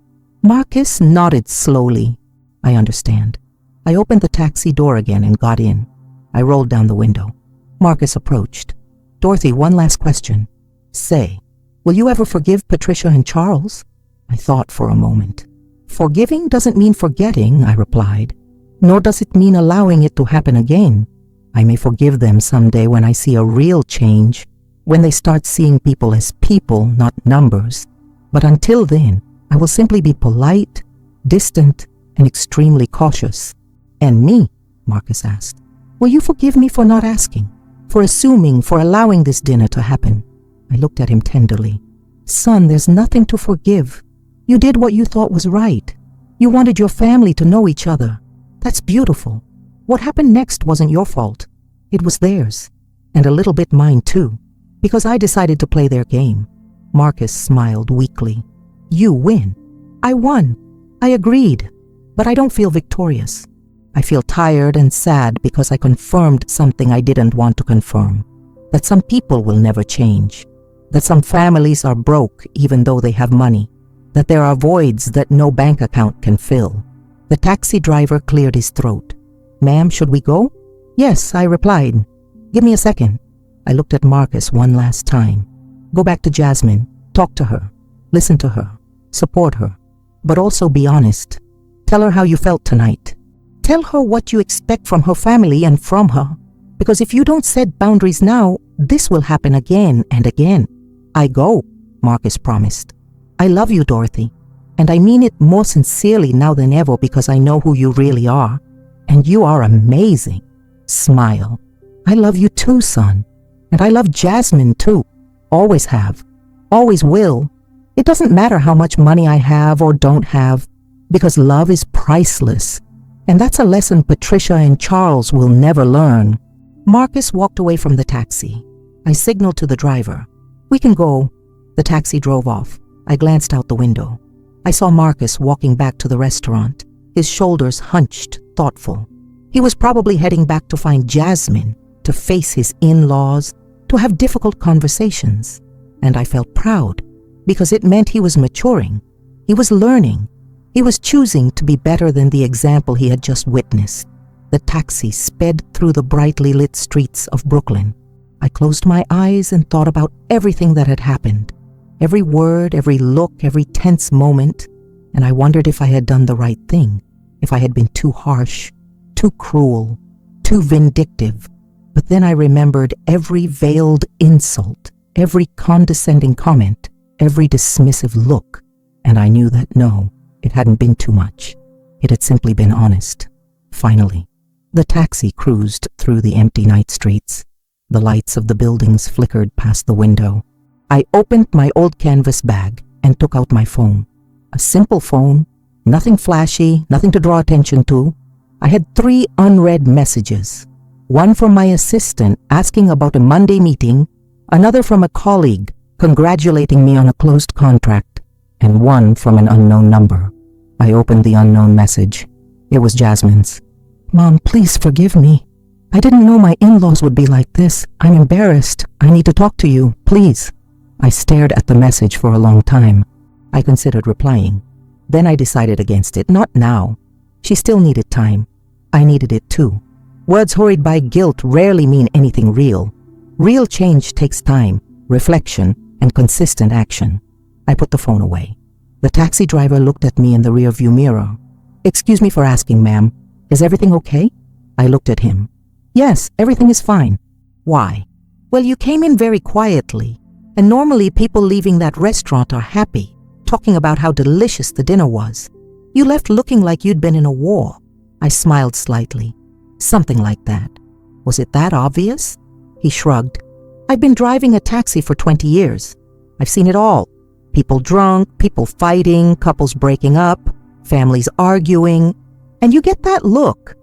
Marcus nodded slowly. I understand. I opened the taxi door again and got in. I rolled down the window. Marcus approached. Dorothy, one last question. Say, will you ever forgive Patricia and Charles? I thought for a moment. Forgiving doesn't mean forgetting, I replied, nor does it mean allowing it to happen again. I may forgive them someday when I see a real change, when they start seeing people as people, not numbers. But until then, I will simply be polite, distant, and extremely cautious. And me? Marcus asked. Will you forgive me for not asking, for assuming, for allowing this dinner to happen? I looked at him tenderly. Son, there's nothing to forgive. You did what you thought was right. You wanted your family to know each other. That's beautiful. What happened next wasn't your fault. It was theirs, and a little bit mine too, because I decided to play their game. Marcus smiled weakly. You win. I won. I agreed, but I don't feel victorious. I feel tired and sad because I confirmed something I didn't want to confirm, that some people will never change, that some families are broke even though they have money, that there are voids that no bank account can fill. The taxi driver cleared his throat. Ma'am, should we go? Yes, I replied. Give me a second. I looked at Marcus one last time. Go back to Jasmine, talk to her, listen to her, support her, but also be honest. Tell her how you felt tonight. Tell her what you expect from her family and from her, because if you don't set boundaries now, this will happen again and again. I go, Marcus promised. I love you, Dorothy, and I mean it more sincerely now than ever because I know who you really are, and you are amazing. Smile. I love you too, son, and I love Jasmine too. Always have, always will. It doesn't matter how much money I have or don't have, because love is priceless. And that's a lesson Patricia and Charles will never learn. Marcus walked away from the taxi. I signaled to the driver. We can go. The taxi drove off. I glanced out the window. I saw Marcus walking back to the restaurant, his shoulders hunched, thoughtful. He was probably heading back to find Jasmine, to face his in-laws, to have difficult conversations. And I felt proud, because it meant he was maturing. He was learning. He was choosing to be better than the example he had just witnessed. The taxi sped through the brightly lit streets of Brooklyn. I closed my eyes and thought about everything that had happened. Every word, every look, every tense moment. And I wondered if I had done the right thing, if I had been too harsh, too cruel, too vindictive. But then I remembered every veiled insult, every condescending comment, every dismissive look. And I knew that no, it hadn't been too much. It had simply been honest. Finally, the taxi cruised through the empty night streets. The lights of the buildings flickered past the window. I opened my old canvas bag and took out my phone. A simple phone, nothing flashy, nothing to draw attention to. I had 3 unread messages. One from my assistant asking about a Monday meeting, another from a colleague congratulating me on a closed contract, and one from an unknown number. I opened the unknown message. It was Jasmine's. Mom, please forgive me. I didn't know my in-laws would be like this. I'm embarrassed. I need to talk to you, please. I stared at the message for a long time. I considered replying. Then I decided against it. Not now. She still needed time. I needed it too. Words hurried by guilt rarely mean anything real. Real change takes time, reflection, and consistent action. I put the phone away. The taxi driver looked at me in the rearview mirror. Excuse me for asking, ma'am. Is everything okay? I looked at him. Yes, everything is fine. Why? Well, you came in very quietly, and normally people leaving that restaurant are happy, talking about how delicious the dinner was. You left looking like you'd been in a war. I smiled slightly. Something like that. Was it that obvious? He shrugged. I've been driving a taxi for 20 years. I've seen it all. People drunk, people fighting, couples breaking up, families arguing. And you get that look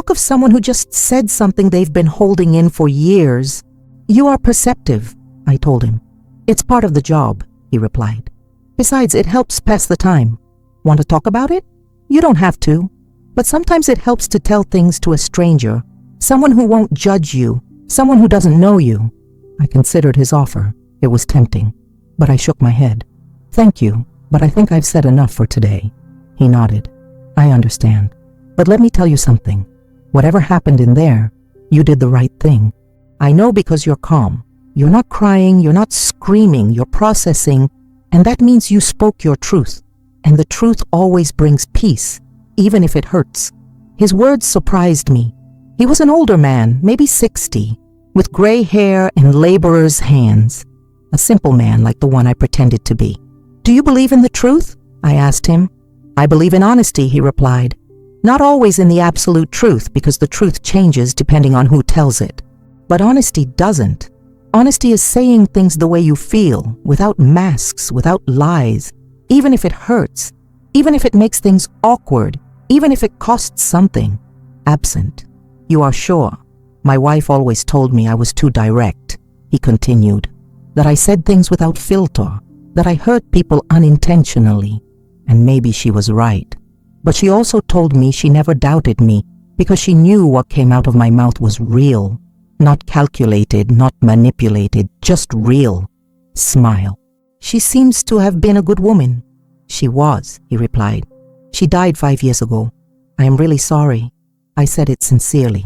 of someone who just said something they've been holding in for years. You are perceptive, I told him. It's part of the job, he replied. Besides, it helps pass the time. Want to talk about it? You don't have to. But sometimes it helps to tell things to a stranger, someone who won't judge you, someone who doesn't know you. I considered his offer. It was tempting, but I shook my head. Thank you, but I think I've said enough for today. He nodded. I understand. But let me tell you something. Whatever happened in there, you did the right thing. I know because you're calm. You're not crying, you're not screaming, you're processing, and that means you spoke your truth. And the truth always brings peace, even if it hurts. His words surprised me. He was an older man, maybe 60, with gray hair and laborer's hands. A simple man like the one I pretended to be. "Do you believe in the truth?" I asked him. "I believe in honesty," he replied. "Not always in the absolute truth, because the truth changes depending on who tells it. But honesty doesn't. Honesty is saying things the way you feel, without masks, without lies, even if it hurts, even if it makes things awkward, even if it costs something. Absent. You are sure? My wife always told me I was too direct," he continued, "that I said things without filter, that I hurt people unintentionally, and maybe she was right. But she also told me she never doubted me because she knew what came out of my mouth was real, not calculated, not manipulated, just real." Smile. "She seems to have been a good woman." "She was," he replied. "She died 5 years ago. I am really sorry." I said it sincerely.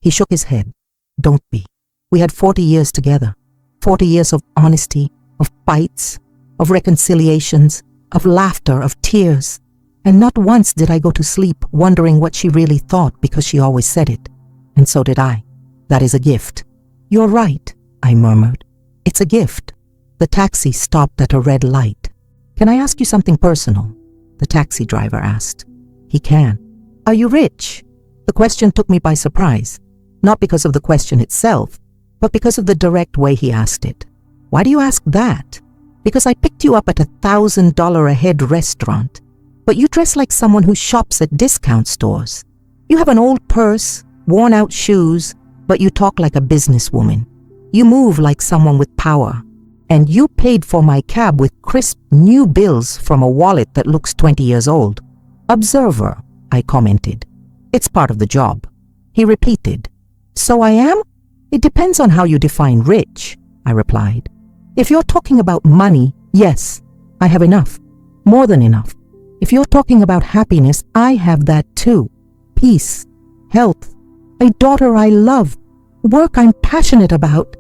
He shook his head. "Don't be. We had 40 years together. 40 years of honesty, of fights, of reconciliations, of laughter, of tears. And not once did I go to sleep wondering what she really thought because she always said it. And so did I. That is a gift." "You're right," I murmured. "It's a gift." The taxi stopped at a red light. "Can I ask you something personal?" the taxi driver asked. "He can." "Are you rich?" The question took me by surprise, not because of the question itself, but because of the direct way he asked it. "Why do you ask that?" "Because I picked you up at $1,000 a head restaurant, but you dress like someone who shops at discount stores. You have an old purse, worn out shoes, but you talk like a businesswoman. You move like someone with power. And you paid for my cab with crisp new bills from a wallet that looks 20 years old." "Observer," I commented. "It's part of the job." He repeated. "So I am?" "It depends on how you define rich," I replied. "If you're talking about money, yes, I have enough. More than enough. If you're talking about happiness, I have that too. Peace, health, a daughter I love, work I'm passionate about.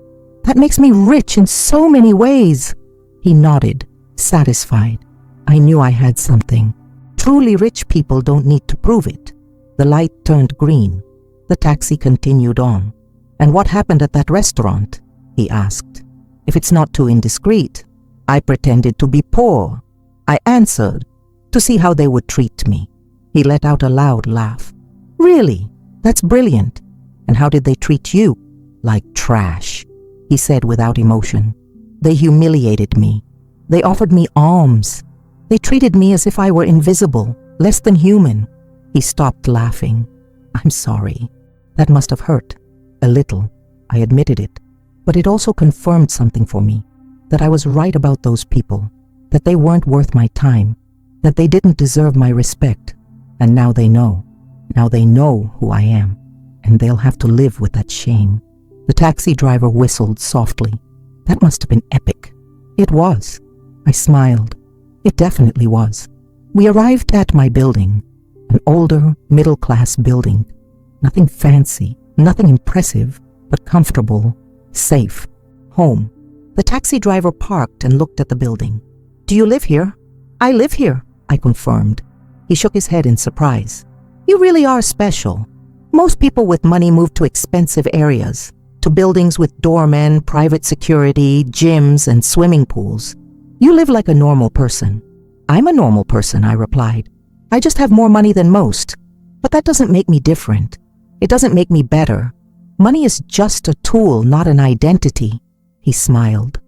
That makes me rich in so many ways." He nodded, satisfied. I knew I had something. Truly rich people don't need to prove it. The light turned green. The taxi continued on. "And what happened at that restaurant?" he asked. If it's not too indiscreet, I pretended to be poor. I answered, to see how they would treat me. He let out a loud laugh. "Really? That's brilliant. And how did they treat you?" "Like trash," he said without emotion. "They humiliated me. They offered me alms. They treated me as if I were invisible, less than human." He stopped laughing. "I'm sorry. That must have hurt. A little." I admitted it. But it also confirmed something for me, that I was right about those people, that they weren't worth my time, that they didn't deserve my respect. And now they know. Now they know who I am, and they'll have to live with that shame. The taxi driver whistled softly. That must have been epic. It was. I smiled. It definitely was. We arrived at my building, an older, middle-class building. Nothing fancy, nothing impressive, but comfortable, safe, home. The taxi driver parked and looked at the building. "Do you live here?" "I live here," I confirmed. He shook his head in surprise. "You really are special. Most people with money move to expensive areas, to buildings with doormen, private security, gyms, and swimming pools. You live like a normal person." "I'm a normal person," I replied. "I just have more money than most. But that doesn't make me different. It doesn't make me better. Money is just a tool, not an identity." He smiled.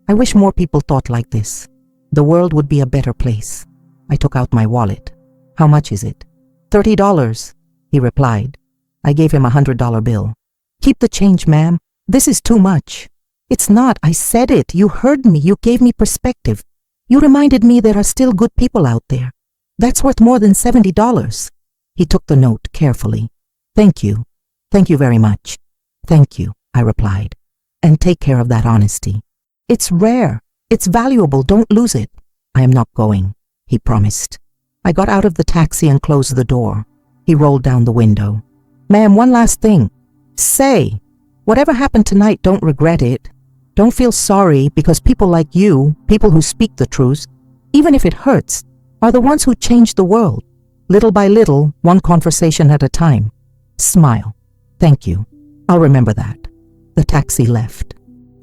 "I wish more people thought like this. The world would be a better place." I took out my wallet. "How much is it?" $30, he replied. I gave him a $100 bill. "Keep the change, ma'am. This is too much." "It's not. I said it. You heard me. You gave me perspective. You reminded me there are still good people out there. That's worth more than $70. He took the note carefully. "Thank you. Thank you very much." "Thank you," I replied. "And take care of that honesty. It's rare. It's valuable. Don't lose it." "I am not going," he promised. I got out of the taxi and closed the door. He rolled down the window. "Ma'am, one last thing. Say, whatever happened tonight, don't regret it. Don't feel sorry, because people like you, people who speak the truth, even if it hurts, are the ones who change the world. Little by little, one conversation at a time. Smile. Thank you. I'll remember that. The taxi left.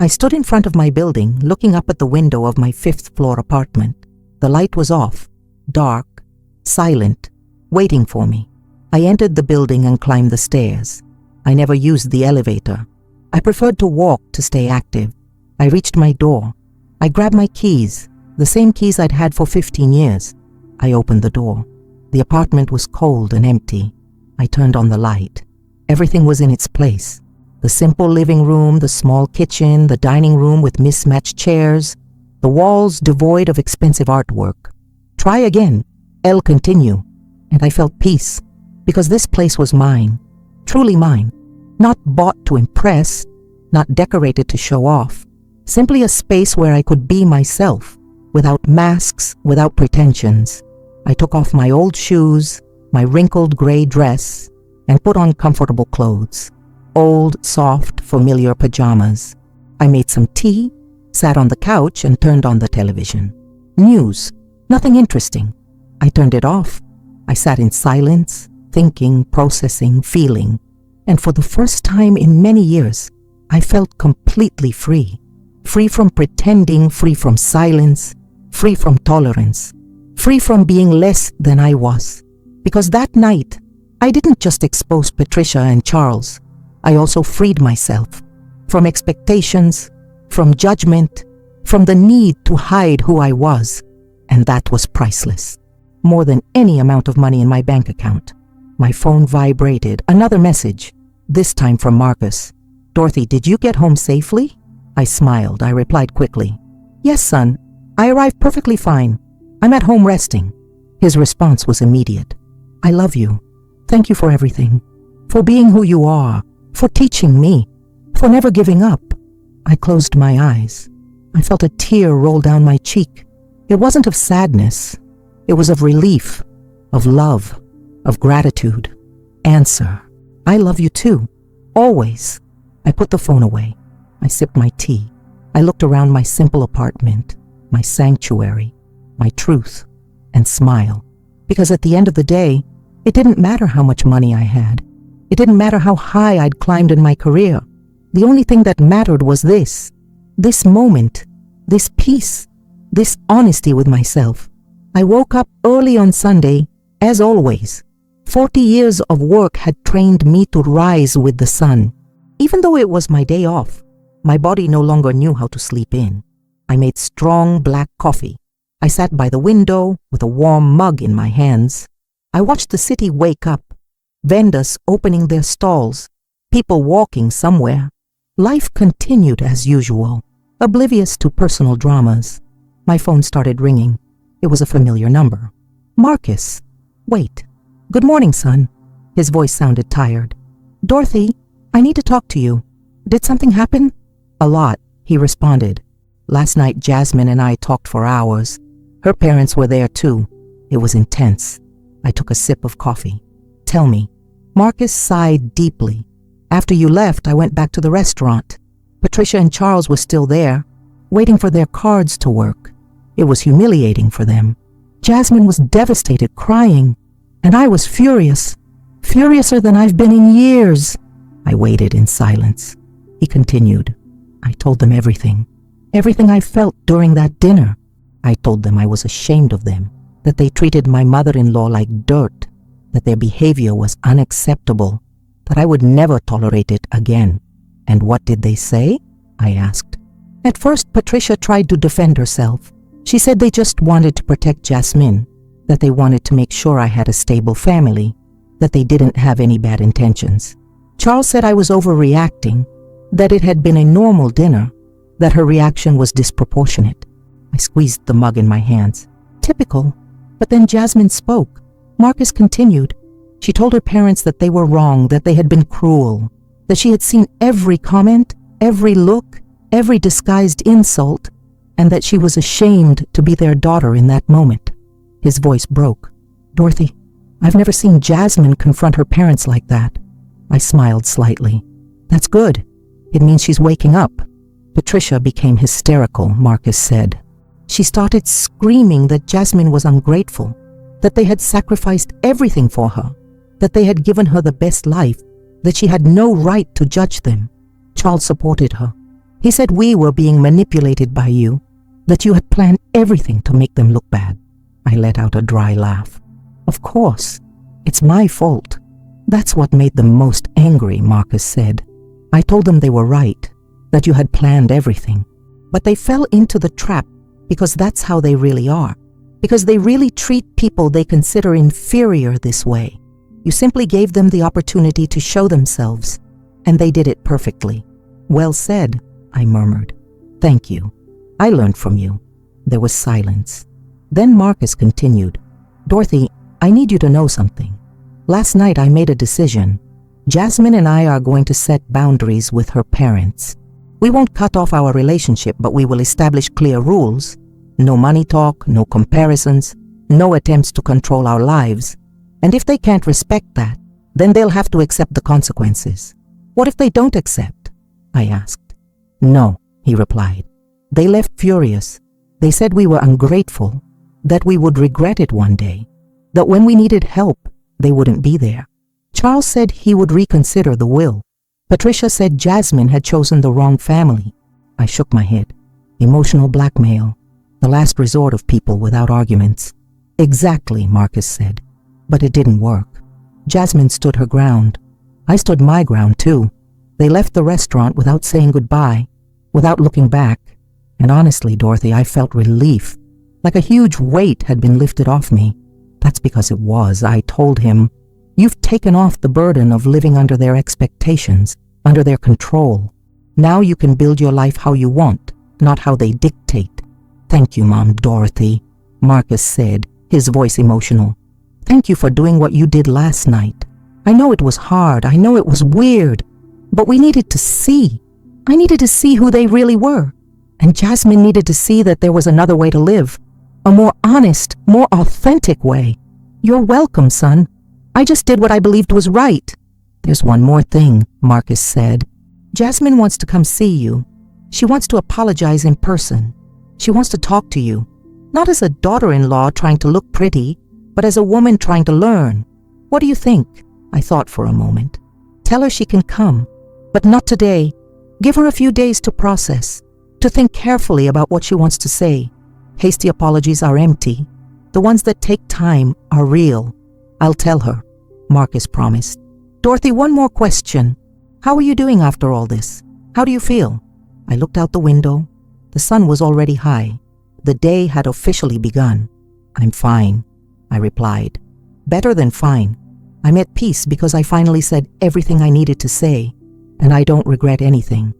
I stood in front of my building, looking up at the window of my 5th-floor apartment. The light was off, dark, silent, waiting for me. I entered the building and climbed the stairs. I never used the elevator. I preferred to walk to stay active. I reached my door. I grabbed my keys, the same keys I'd had for 15 years. I opened the door. The apartment was cold and empty. I turned on the light. Everything was in its place. The simple living room, the small kitchen, the dining room with mismatched chairs, the walls devoid of expensive artwork. Try again. El continue. And I felt peace, because this place was mine, truly mine, not bought to impress, not decorated to show off, simply a space where I could be myself, without masks, without pretensions. I took off my old shoes, my wrinkled gray dress, and put on comfortable clothes. Old, soft, familiar pajamas. I made some tea, sat on the couch, and turned on the television. News. Nothing interesting. I turned it off. I sat in silence, thinking, processing, feeling. And for the first time in many years, I felt completely free. Free from pretending, free from silence, free from tolerance, free from being less than I was. Because that night, I didn't just expose Patricia and Charles. I also freed myself from expectations, from judgment, from the need to hide who I was. And that was priceless. More than any amount of money in my bank account. My phone vibrated. Another message, this time from Marcus. Dorothy, did you get home safely? I smiled. I replied quickly. Yes, son. I arrived perfectly fine. I'm at home resting. His response was immediate. I love you. Thank you for everything. For being who you are. For teaching me. For never giving up. I closed my eyes. I felt a tear roll down my cheek. It wasn't of sadness. It was of relief, of love, of gratitude. Answer. I love you too. Always. I put the phone away. I sipped my tea. I looked around my simple apartment, my sanctuary, my truth, and smiled. Because at the end of the day, it didn't matter how much money I had. It didn't matter how high I'd climbed in my career. The only thing that mattered was this moment, this peace, this honesty with myself. I woke up early on Sunday, as always. 40 years of work had trained me to rise with the sun. Even though it was my day off, my body no longer knew how to sleep in. I made strong black coffee. I sat by the window with a warm mug in my hands. I watched the city wake up, vendors opening their stalls, people walking somewhere. Life continued as usual, oblivious to personal dramas. My phone started ringing. It was a familiar number. Marcus. Wait. Good morning, son. His voice sounded tired. Dorothy, I need to talk to you. Did something happen? A lot, he responded. Last night, Jasmine and I talked for hours. Her parents were there too. It was intense. I took a sip of coffee. Tell me. Marcus sighed deeply. After you left, I went back to the restaurant. Patricia and Charles were still there, waiting for their cards to work. It was humiliating for them. Jasmine was devastated, crying, and I was furious. Furiouser than I've been in years. I waited in silence. He continued. I told them everything. Everything I felt during that dinner. I told them I was ashamed of them, that they treated my mother-in-law like dirt, that their behavior was unacceptable, that I would never tolerate it again. And what did they say? I asked. At first, Patricia tried to defend herself. She said they just wanted to protect Jasmine, that they wanted to make sure I had a stable family, that they didn't have any bad intentions. Charles said I was overreacting, that it had been a normal dinner, that her reaction was disproportionate. I squeezed the mug in my hands. Typical. But then Jasmine spoke. Marcus continued. She told her parents that they were wrong, that they had been cruel, that she had seen every comment, every look, every disguised insult, and that she was ashamed to be their daughter in that moment. His voice broke. Dorothy, I've never seen Jasmine confront her parents like that. I smiled slightly. That's good. It means she's waking up. Patricia became hysterical, Marcus said. She started screaming that Jasmine was ungrateful, that they had sacrificed everything for her, that they had given her the best life, that she had no right to judge them. Charles supported her. He said we were being manipulated by you, that you had planned everything to make them look bad. I let out a dry laugh. Of course, it's my fault. That's what made them most angry, Marcus said. I told them they were right, that you had planned everything. But they fell into the trap because that's how they really are, because they really treat people they consider inferior this way. You simply gave them the opportunity to show themselves, and they did it perfectly. Well said, I murmured. Thank you. I learned from you. There was silence. Then Marcus continued. Dorothy, I need you to know something. Last night I made a decision. Jasmine and I are going to set boundaries with her parents. We won't cut off our relationship, but we will establish clear rules. No money talk, no comparisons, no attempts to control our lives. And if they can't respect that, then they'll have to accept the consequences. What if they don't accept? I asked. No, he replied. They left furious. They said we were ungrateful, that we would regret it one day, that when we needed help, they wouldn't be there. Charles said he would reconsider the will. Patricia said Jasmine had chosen the wrong family. I shook my head. Emotional blackmail, the last resort of people without arguments. Exactly, Marcus said. But it didn't work. Jasmine stood her ground. I stood my ground too. They left the restaurant without saying goodbye, without looking back. And honestly, Dorothy, I felt relief, like a huge weight had been lifted off me. That's because it was. I told him, you've taken off the burden of living under their expectations, under their control. Now you can build your life how you want, not how they dictate. Thank you, Mom, Dorothy, Marcus said, his voice emotional. Thank you for doing what you did last night. I know it was hard. I know it was weird. But we needed to see. I needed to see who they really were. And Jasmine needed to see that there was another way to live. A more honest, more authentic way. You're welcome, son. I just did what I believed was right. There's one more thing, Marcus said. Jasmine wants to come see you. She wants to apologize in person. She wants to talk to you. Not as a daughter-in-law trying to look pretty, but as a woman trying to learn. What do you think? I thought for a moment. Tell her she can come, but not today. Give her a few days to process, to think carefully about what she wants to say. Hasty apologies are empty. The ones that take time are real. I'll tell her, Marcus promised. Dorothy, one more question. How are you doing after all this? How do you feel? I looked out the window. The sun was already high. The day had officially begun. I'm fine, I replied. Better than fine. I'm at peace because I finally said everything I needed to say, and I don't regret anything.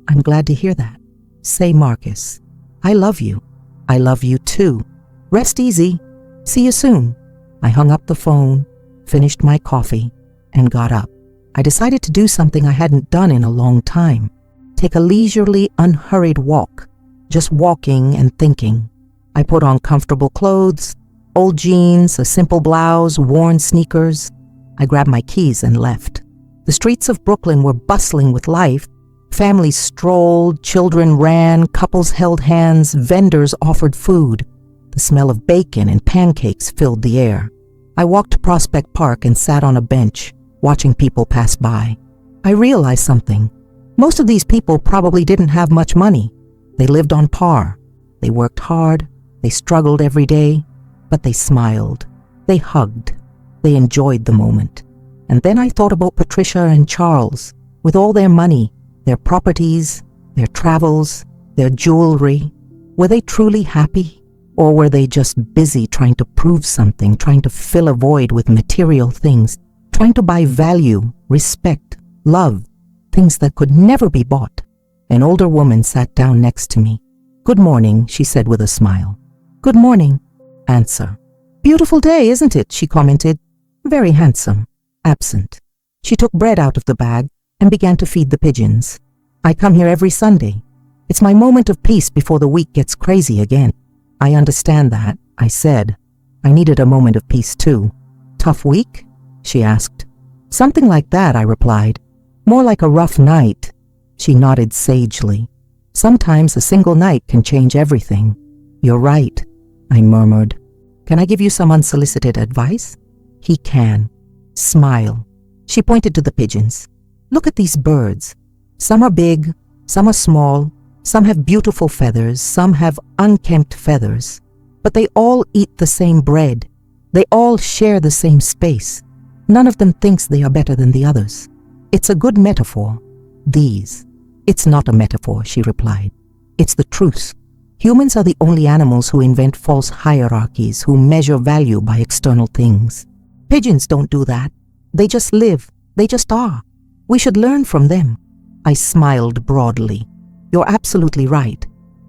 I'm glad to hear that. Say, Marcus, I love you. I love you too. Rest easy. See you soon. I hung up the phone, finished my coffee, and got up. I decided to do something I hadn't done in a long time. Take a leisurely, unhurried walk, just walking and thinking. I put on comfortable clothes, old jeans, a simple blouse, worn sneakers. I grabbed my keys and left. The streets of Brooklyn were bustling with life. Families strolled, children ran, couples held hands, vendors offered food. The smell of bacon and pancakes filled the air. I walked to Prospect Park and sat on a bench, watching people pass by. I realized something. Most of these people probably didn't have much money. They lived on par. They worked hard. They struggled every day. But they smiled. They hugged. They enjoyed the moment. And then I thought about Patricia and Charles, with all their money, their properties, their travels, their jewelry. Were they truly happy? Or were they just busy trying to prove something, trying to fill a void with material things, trying to buy value, respect, love, things that could never be bought? An older woman sat down next to me. Good morning, she said with a smile. Good morning. Answer. Beautiful day, isn't it? She commented. Very handsome. Absent. She took bread out of the bag and began to feed the pigeons. I come here every Sunday. It's my moment of peace before the week gets crazy again. I understand that, I said. I needed a moment of peace too. Tough week? She asked. Something like that, I replied. More like a rough night. She nodded sagely. Sometimes a single night can change everything. You're right, I murmured. Can I give you some unsolicited advice? He can. Smile. She pointed to the pigeons. Look at these birds. Some are big, some are small, some have beautiful feathers, some have unkempt feathers. But they all eat the same bread. They all share the same space. None of them thinks they are better than the others. It's a good metaphor. These. It's not a metaphor, she replied. It's the truth. Humans are the only animals who invent false hierarchies, who measure value by external things. Pigeons don't do that. They just live. They just are. We should learn from them. I smiled broadly. You're absolutely right.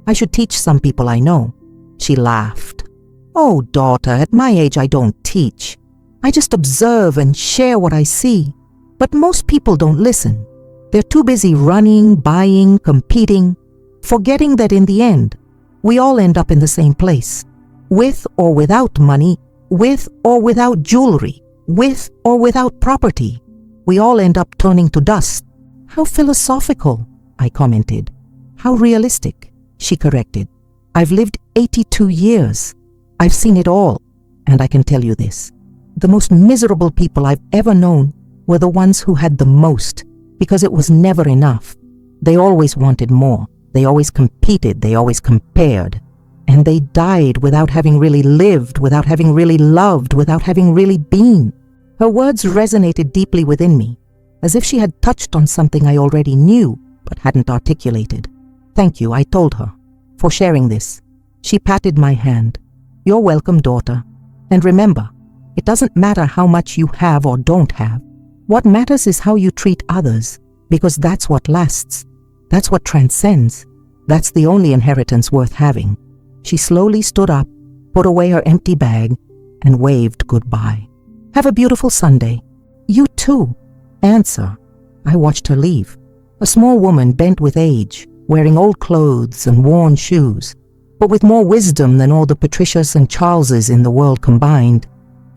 I should teach some people I know. She laughed. Oh, daughter, at my age I don't teach. I just observe and share what I see. But most people don't listen. They're too busy running, buying, competing, forgetting that in the end, we all end up in the same place. With or without money, with or without jewelry, with or without property, we all end up turning to dust. How philosophical, I commented. How realistic, she corrected. I've lived 82 years. I've seen it all, and I can tell you this. The most miserable people I've ever known were the ones who had the most, because it was never enough. They always wanted more. They always competed. They always compared. And they died without having really lived, without having really loved, without having really been. Her words resonated deeply within me, as if she had touched on something I already knew, but hadn't articulated. Thank you, I told her, for sharing this. She patted my hand. You're welcome, daughter. And remember, it doesn't matter how much you have or don't have. What matters is how you treat others, because that's what lasts. That's what transcends. That's the only inheritance worth having. She slowly stood up, put away her empty bag, and waved goodbye. Have a beautiful Sunday. You too. Answer. I watched her leave. A small woman bent with age, wearing old clothes and worn shoes, but with more wisdom than all the Patricias and Charleses in the world combined,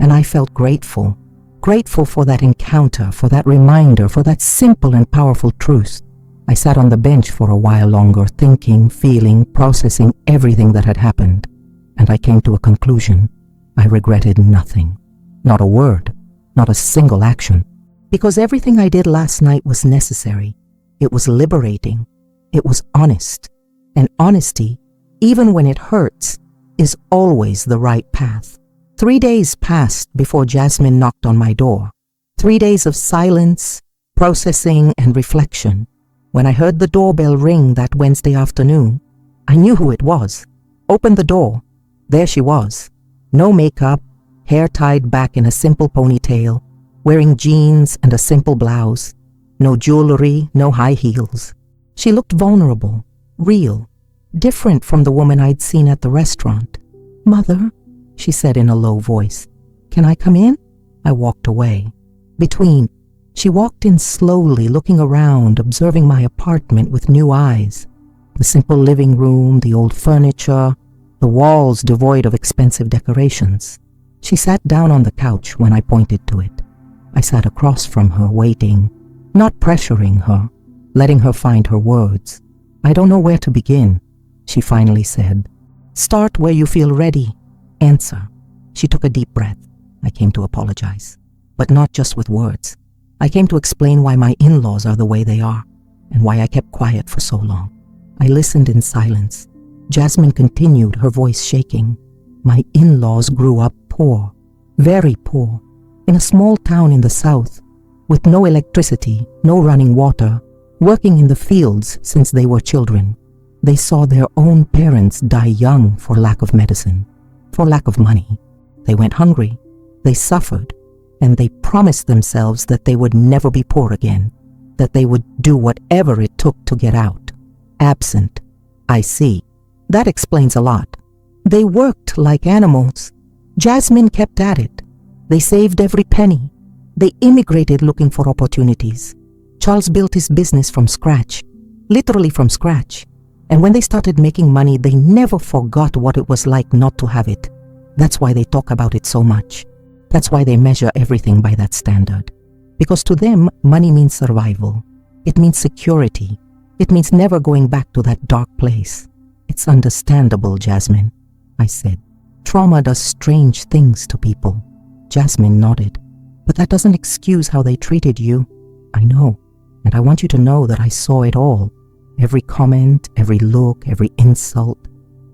and I felt grateful. Grateful for that encounter, for that reminder, for that simple and powerful truth. I sat on the bench for a while longer, thinking, feeling, processing everything that had happened, and I came to a conclusion. I regretted nothing. Not a word, not a single action, because everything I did last night was necessary. It was liberating. It was honest. And honesty, even when it hurts, is always the right path. 3 days passed before Jasmine knocked on my door. 3 days of silence, processing, and reflection. When I heard the doorbell ring that Wednesday afternoon, I knew who it was. Opened the door. There she was. No makeup, hair tied back in a simple ponytail, wearing jeans and a simple blouse. No jewelry, no high heels. She looked vulnerable, real, different from the woman I'd seen at the restaurant. Mother, she said in a low voice, can I come in? I walked away. She walked in slowly, looking around, observing my apartment with new eyes. The simple living room, the old furniture, the walls devoid of expensive decorations. She sat down on the couch when I pointed to it. I sat across from her, waiting, not pressuring her, letting her find her words. I don't know where to begin, she finally said. Start where you feel ready. Answer. She took a deep breath. I came to apologize, but not just with words. I came to explain why my in-laws are the way they are, and why I kept quiet for so long. I listened in silence. Jasmine continued, her voice shaking. My in-laws grew up poor, very poor, in a small town in the south, with no electricity, no running water, working in the fields since they were children. They saw their own parents die young for lack of medicine, for lack of money. They went hungry, they suffered, and they promised themselves that they would never be poor again, that they would do whatever it took to get out. Absent. I see. That explains a lot. They worked like animals. Jasmine kept at it. They saved every penny. They immigrated looking for opportunities. Charles built his business from scratch, literally from scratch. And when they started making money, they never forgot what it was like not to have it. That's why they talk about it so much. That's why they measure everything by that standard. Because to them, money means survival. It means security. It means never going back to that dark place. It's understandable, Jasmine, I said. Trauma does strange things to people. Jasmine nodded. But that doesn't excuse how they treated you. I know, and I want you to know that I saw it all. Every comment, every look, every insult.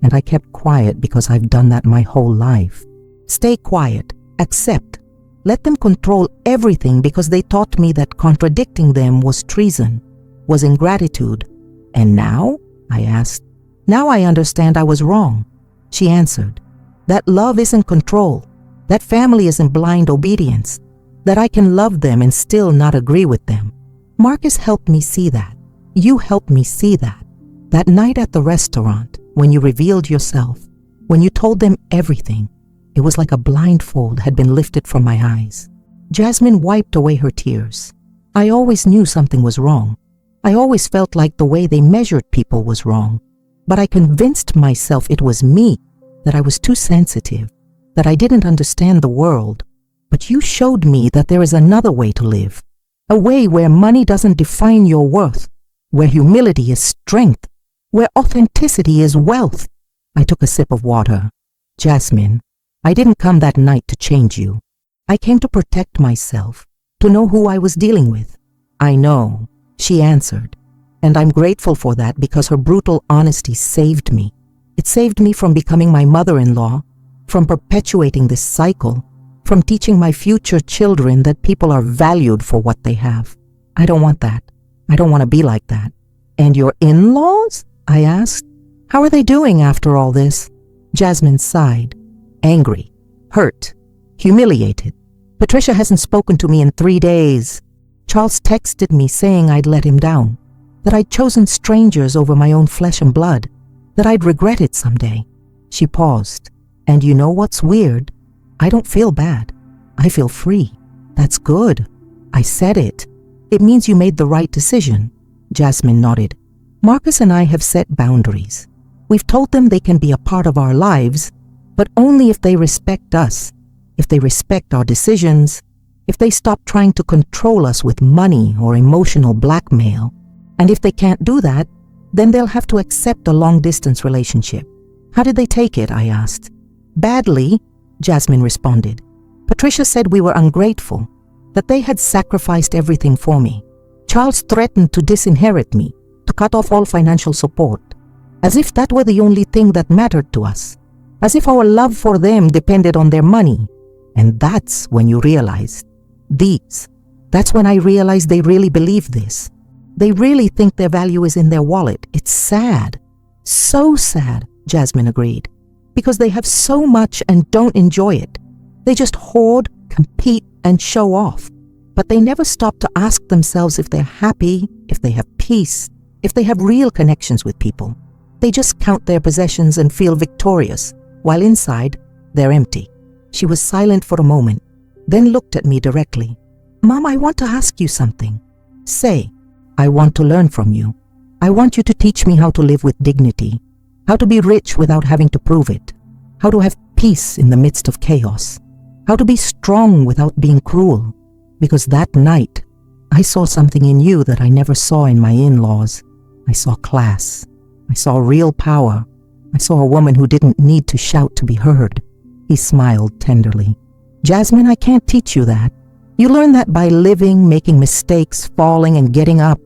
And I kept quiet because I've done that my whole life. Stay quiet. Accept. Let them control everything because they taught me that contradicting them was treason, was ingratitude. And now? I asked. Now I understand I was wrong. She answered. That love isn't control. That family isn't blind obedience. That I can love them and still not agree with them. Marcus helped me see that. You helped me see that. That night at the restaurant, when you revealed yourself, when you told them everything, it was like a blindfold had been lifted from my eyes. Jasmine wiped away her tears. I always knew something was wrong. I always felt like the way they measured people was wrong. But I convinced myself it was me, that I was too sensitive, that I didn't understand the world. But you showed me that there is another way to live, a way where money doesn't define your worth, where humility is strength, where authenticity is wealth. I took a sip of water. Jasmine, I didn't come that night to change you. I came to protect myself, to know who I was dealing with. I know, she answered, and I'm grateful for that because her brutal honesty saved me. It saved me from becoming my mother-in-law, from perpetuating this cycle, from teaching my future children that people are valued for what they have. I don't want that. I don't want to be like that. And your in-laws? I asked. How are they doing after all this? Jasmine sighed. Angry, hurt, humiliated. Patricia hasn't spoken to me in 3 days. Charles texted me saying I'd let him down, that I'd chosen strangers over my own flesh and blood, that I'd regret it someday. She paused. And you know what's weird? I don't feel bad. I feel free. That's good. I said it. It means you made the right decision. Jasmine nodded. Marcus and I have set boundaries. We've told them they can be a part of our lives, but only if they respect us, if they respect our decisions, if they stop trying to control us with money or emotional blackmail. And if they can't do that, then they'll have to accept a long-distance relationship. How did they take it? I asked. Badly, Jasmine responded. Patricia said we were ungrateful, that they had sacrificed everything for me. Charles threatened to disinherit me, to cut off all financial support, as if that were the only thing that mattered to us, as if our love for them depended on their money. And that's when you realized. That's when I realized they really believe this. They really think their value is in their wallet. It's sad. So sad, Jasmine agreed. Because they have so much and don't enjoy it. They just hoard, compete, and show off. But they never stop to ask themselves if they're happy, if they have peace, if they have real connections with people. They just count their possessions and feel victorious, while inside, they're empty. She was silent for a moment, then looked at me directly. Mom, I want to ask you something. Say, I want to learn from you. I want you to teach me how to live with dignity, how to be rich without having to prove it, how to have peace in the midst of chaos, how to be strong without being cruel. Because that night, I saw something in you that I never saw in my in-laws. I saw class. I saw real power. I saw a woman who didn't need to shout to be heard. He smiled tenderly. Jasmine, I can't teach you that. You learn that by living, making mistakes, falling, and getting up.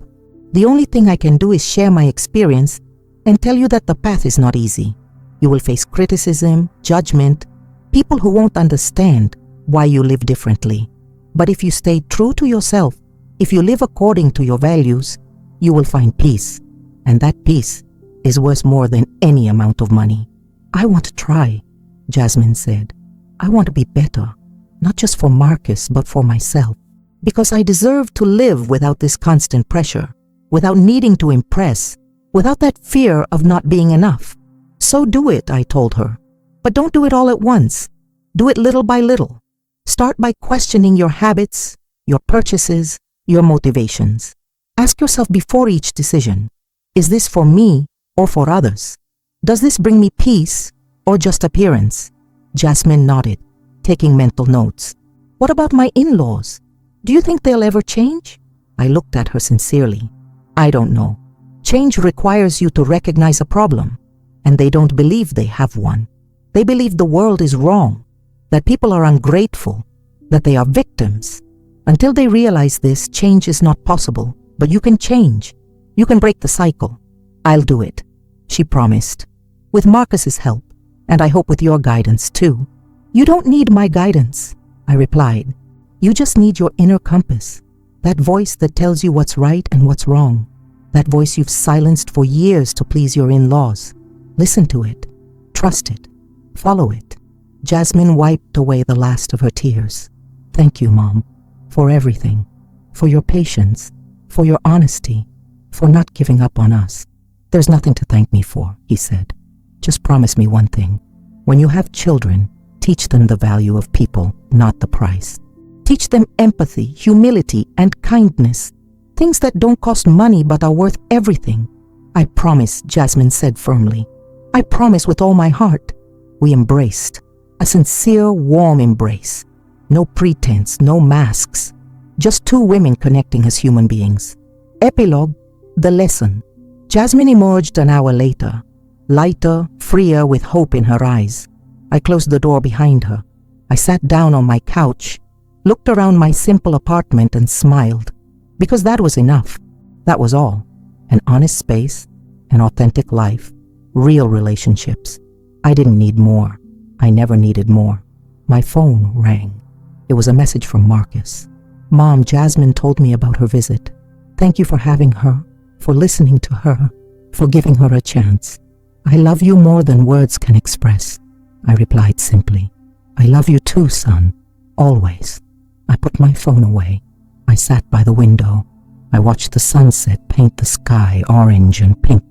The only thing I can do is share my experience and tell you that the path is not easy. You will face criticism, judgment, people who won't understand why you live differently. But if you stay true to yourself, if you live according to your values, you will find peace. And that peace is worth more than any amount of money. I want to try, Jasmine said. I want to be better, not just for Marcus, but for myself. Because I deserve to live without this constant pressure, without needing to impress, without that fear of not being enough. So do it, I told her. But don't do it all at once. Do it little by little. Start by questioning your habits, your purchases, your motivations. Ask yourself before each decision, is this for me or for others? Does this bring me peace or just appearance? Jasmine nodded, taking mental notes. What about my in-laws? Do you think they'll ever change? I looked at her sincerely. I don't know. Change requires you to recognize a problem, and they don't believe they have one. They believe the world is wrong, that people are ungrateful, that they are victims. Until they realize this, change is not possible, but you can change. You can break the cycle. I'll do it, she promised, with Marcus's help, and I hope with your guidance too. You don't need my guidance, I replied. You just need your inner compass, that voice that tells you what's right and what's wrong, that voice you've silenced for years to please your in-laws. Listen to it, trust it, follow it. Jasmine wiped away the last of her tears. Thank you, Mom, for everything, for your patience, for your honesty, for not giving up on us. There's nothing to thank me for, he said. Just promise me one thing. When you have children, teach them the value of people, not the price. Teach them empathy, humility, and kindness. Things that don't cost money but are worth everything. I promise, Jasmine said firmly. I promise with all my heart. We embraced. A sincere, warm embrace. No pretense, no masks. Just two women connecting as human beings. Epilogue, the lesson. Jasmine emerged an hour later, lighter, freer, with hope in her eyes. I closed the door behind her. I sat down on my couch, looked around my simple apartment and smiled. Because that was enough. That was all. An honest space, an authentic life, real relationships. I didn't need more. I never needed more. My phone rang. It was a message from Marcus. Mom, Jasmine told me about her visit. Thank you for having her, for listening to her, for giving her a chance. I love you more than words can express. I replied simply. I love you too, son. Always. I put my phone away. I sat by the window. I watched the sunset paint the sky orange and pink.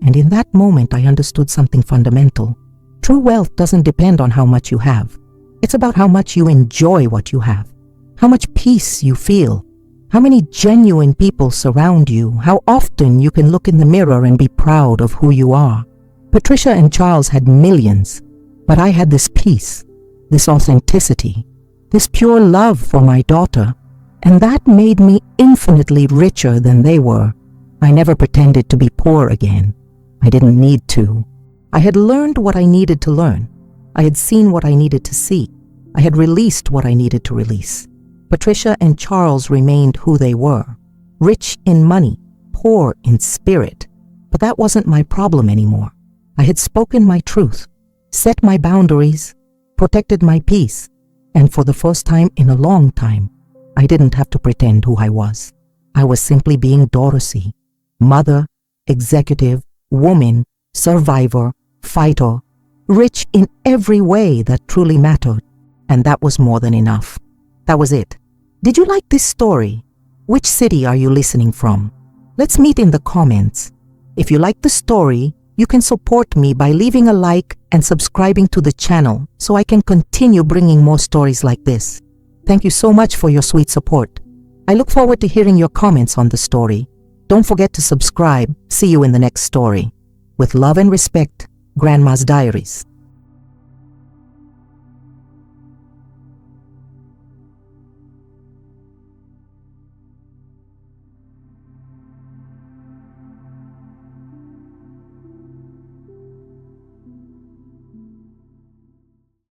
And in that moment, I understood something fundamental. True wealth doesn't depend on how much you have. It's about how much you enjoy what you have, how much peace you feel, how many genuine people surround you, how often you can look in the mirror and be proud of who you are. Patricia and Charles had millions, but I had this peace, this authenticity, this pure love for my daughter, and that made me infinitely richer than they were. I never pretended to be poor again. I didn't need to. I had learned what I needed to learn. I had seen what I needed to see. I had released what I needed to release. Patricia and Charles remained who they were, rich in money, poor in spirit. But that wasn't my problem anymore. I had spoken my truth, set my boundaries, protected my peace, and for the first time in a long time, I didn't have to pretend who I was. I was simply being Dorothy, mother, executive, woman, survivor, fighter, rich in every way that truly mattered. And that was more than enough. That was it. Did you like this story? Which city are you listening from? Let's meet in the comments. If you like the story, you can support me by leaving a like and subscribing to the channel so I can continue bringing more stories like this. Thank you so much for your sweet support. I look forward to hearing your comments on the story. Don't forget to subscribe. See you in the next story. With love and respect, Grandma's Diaries.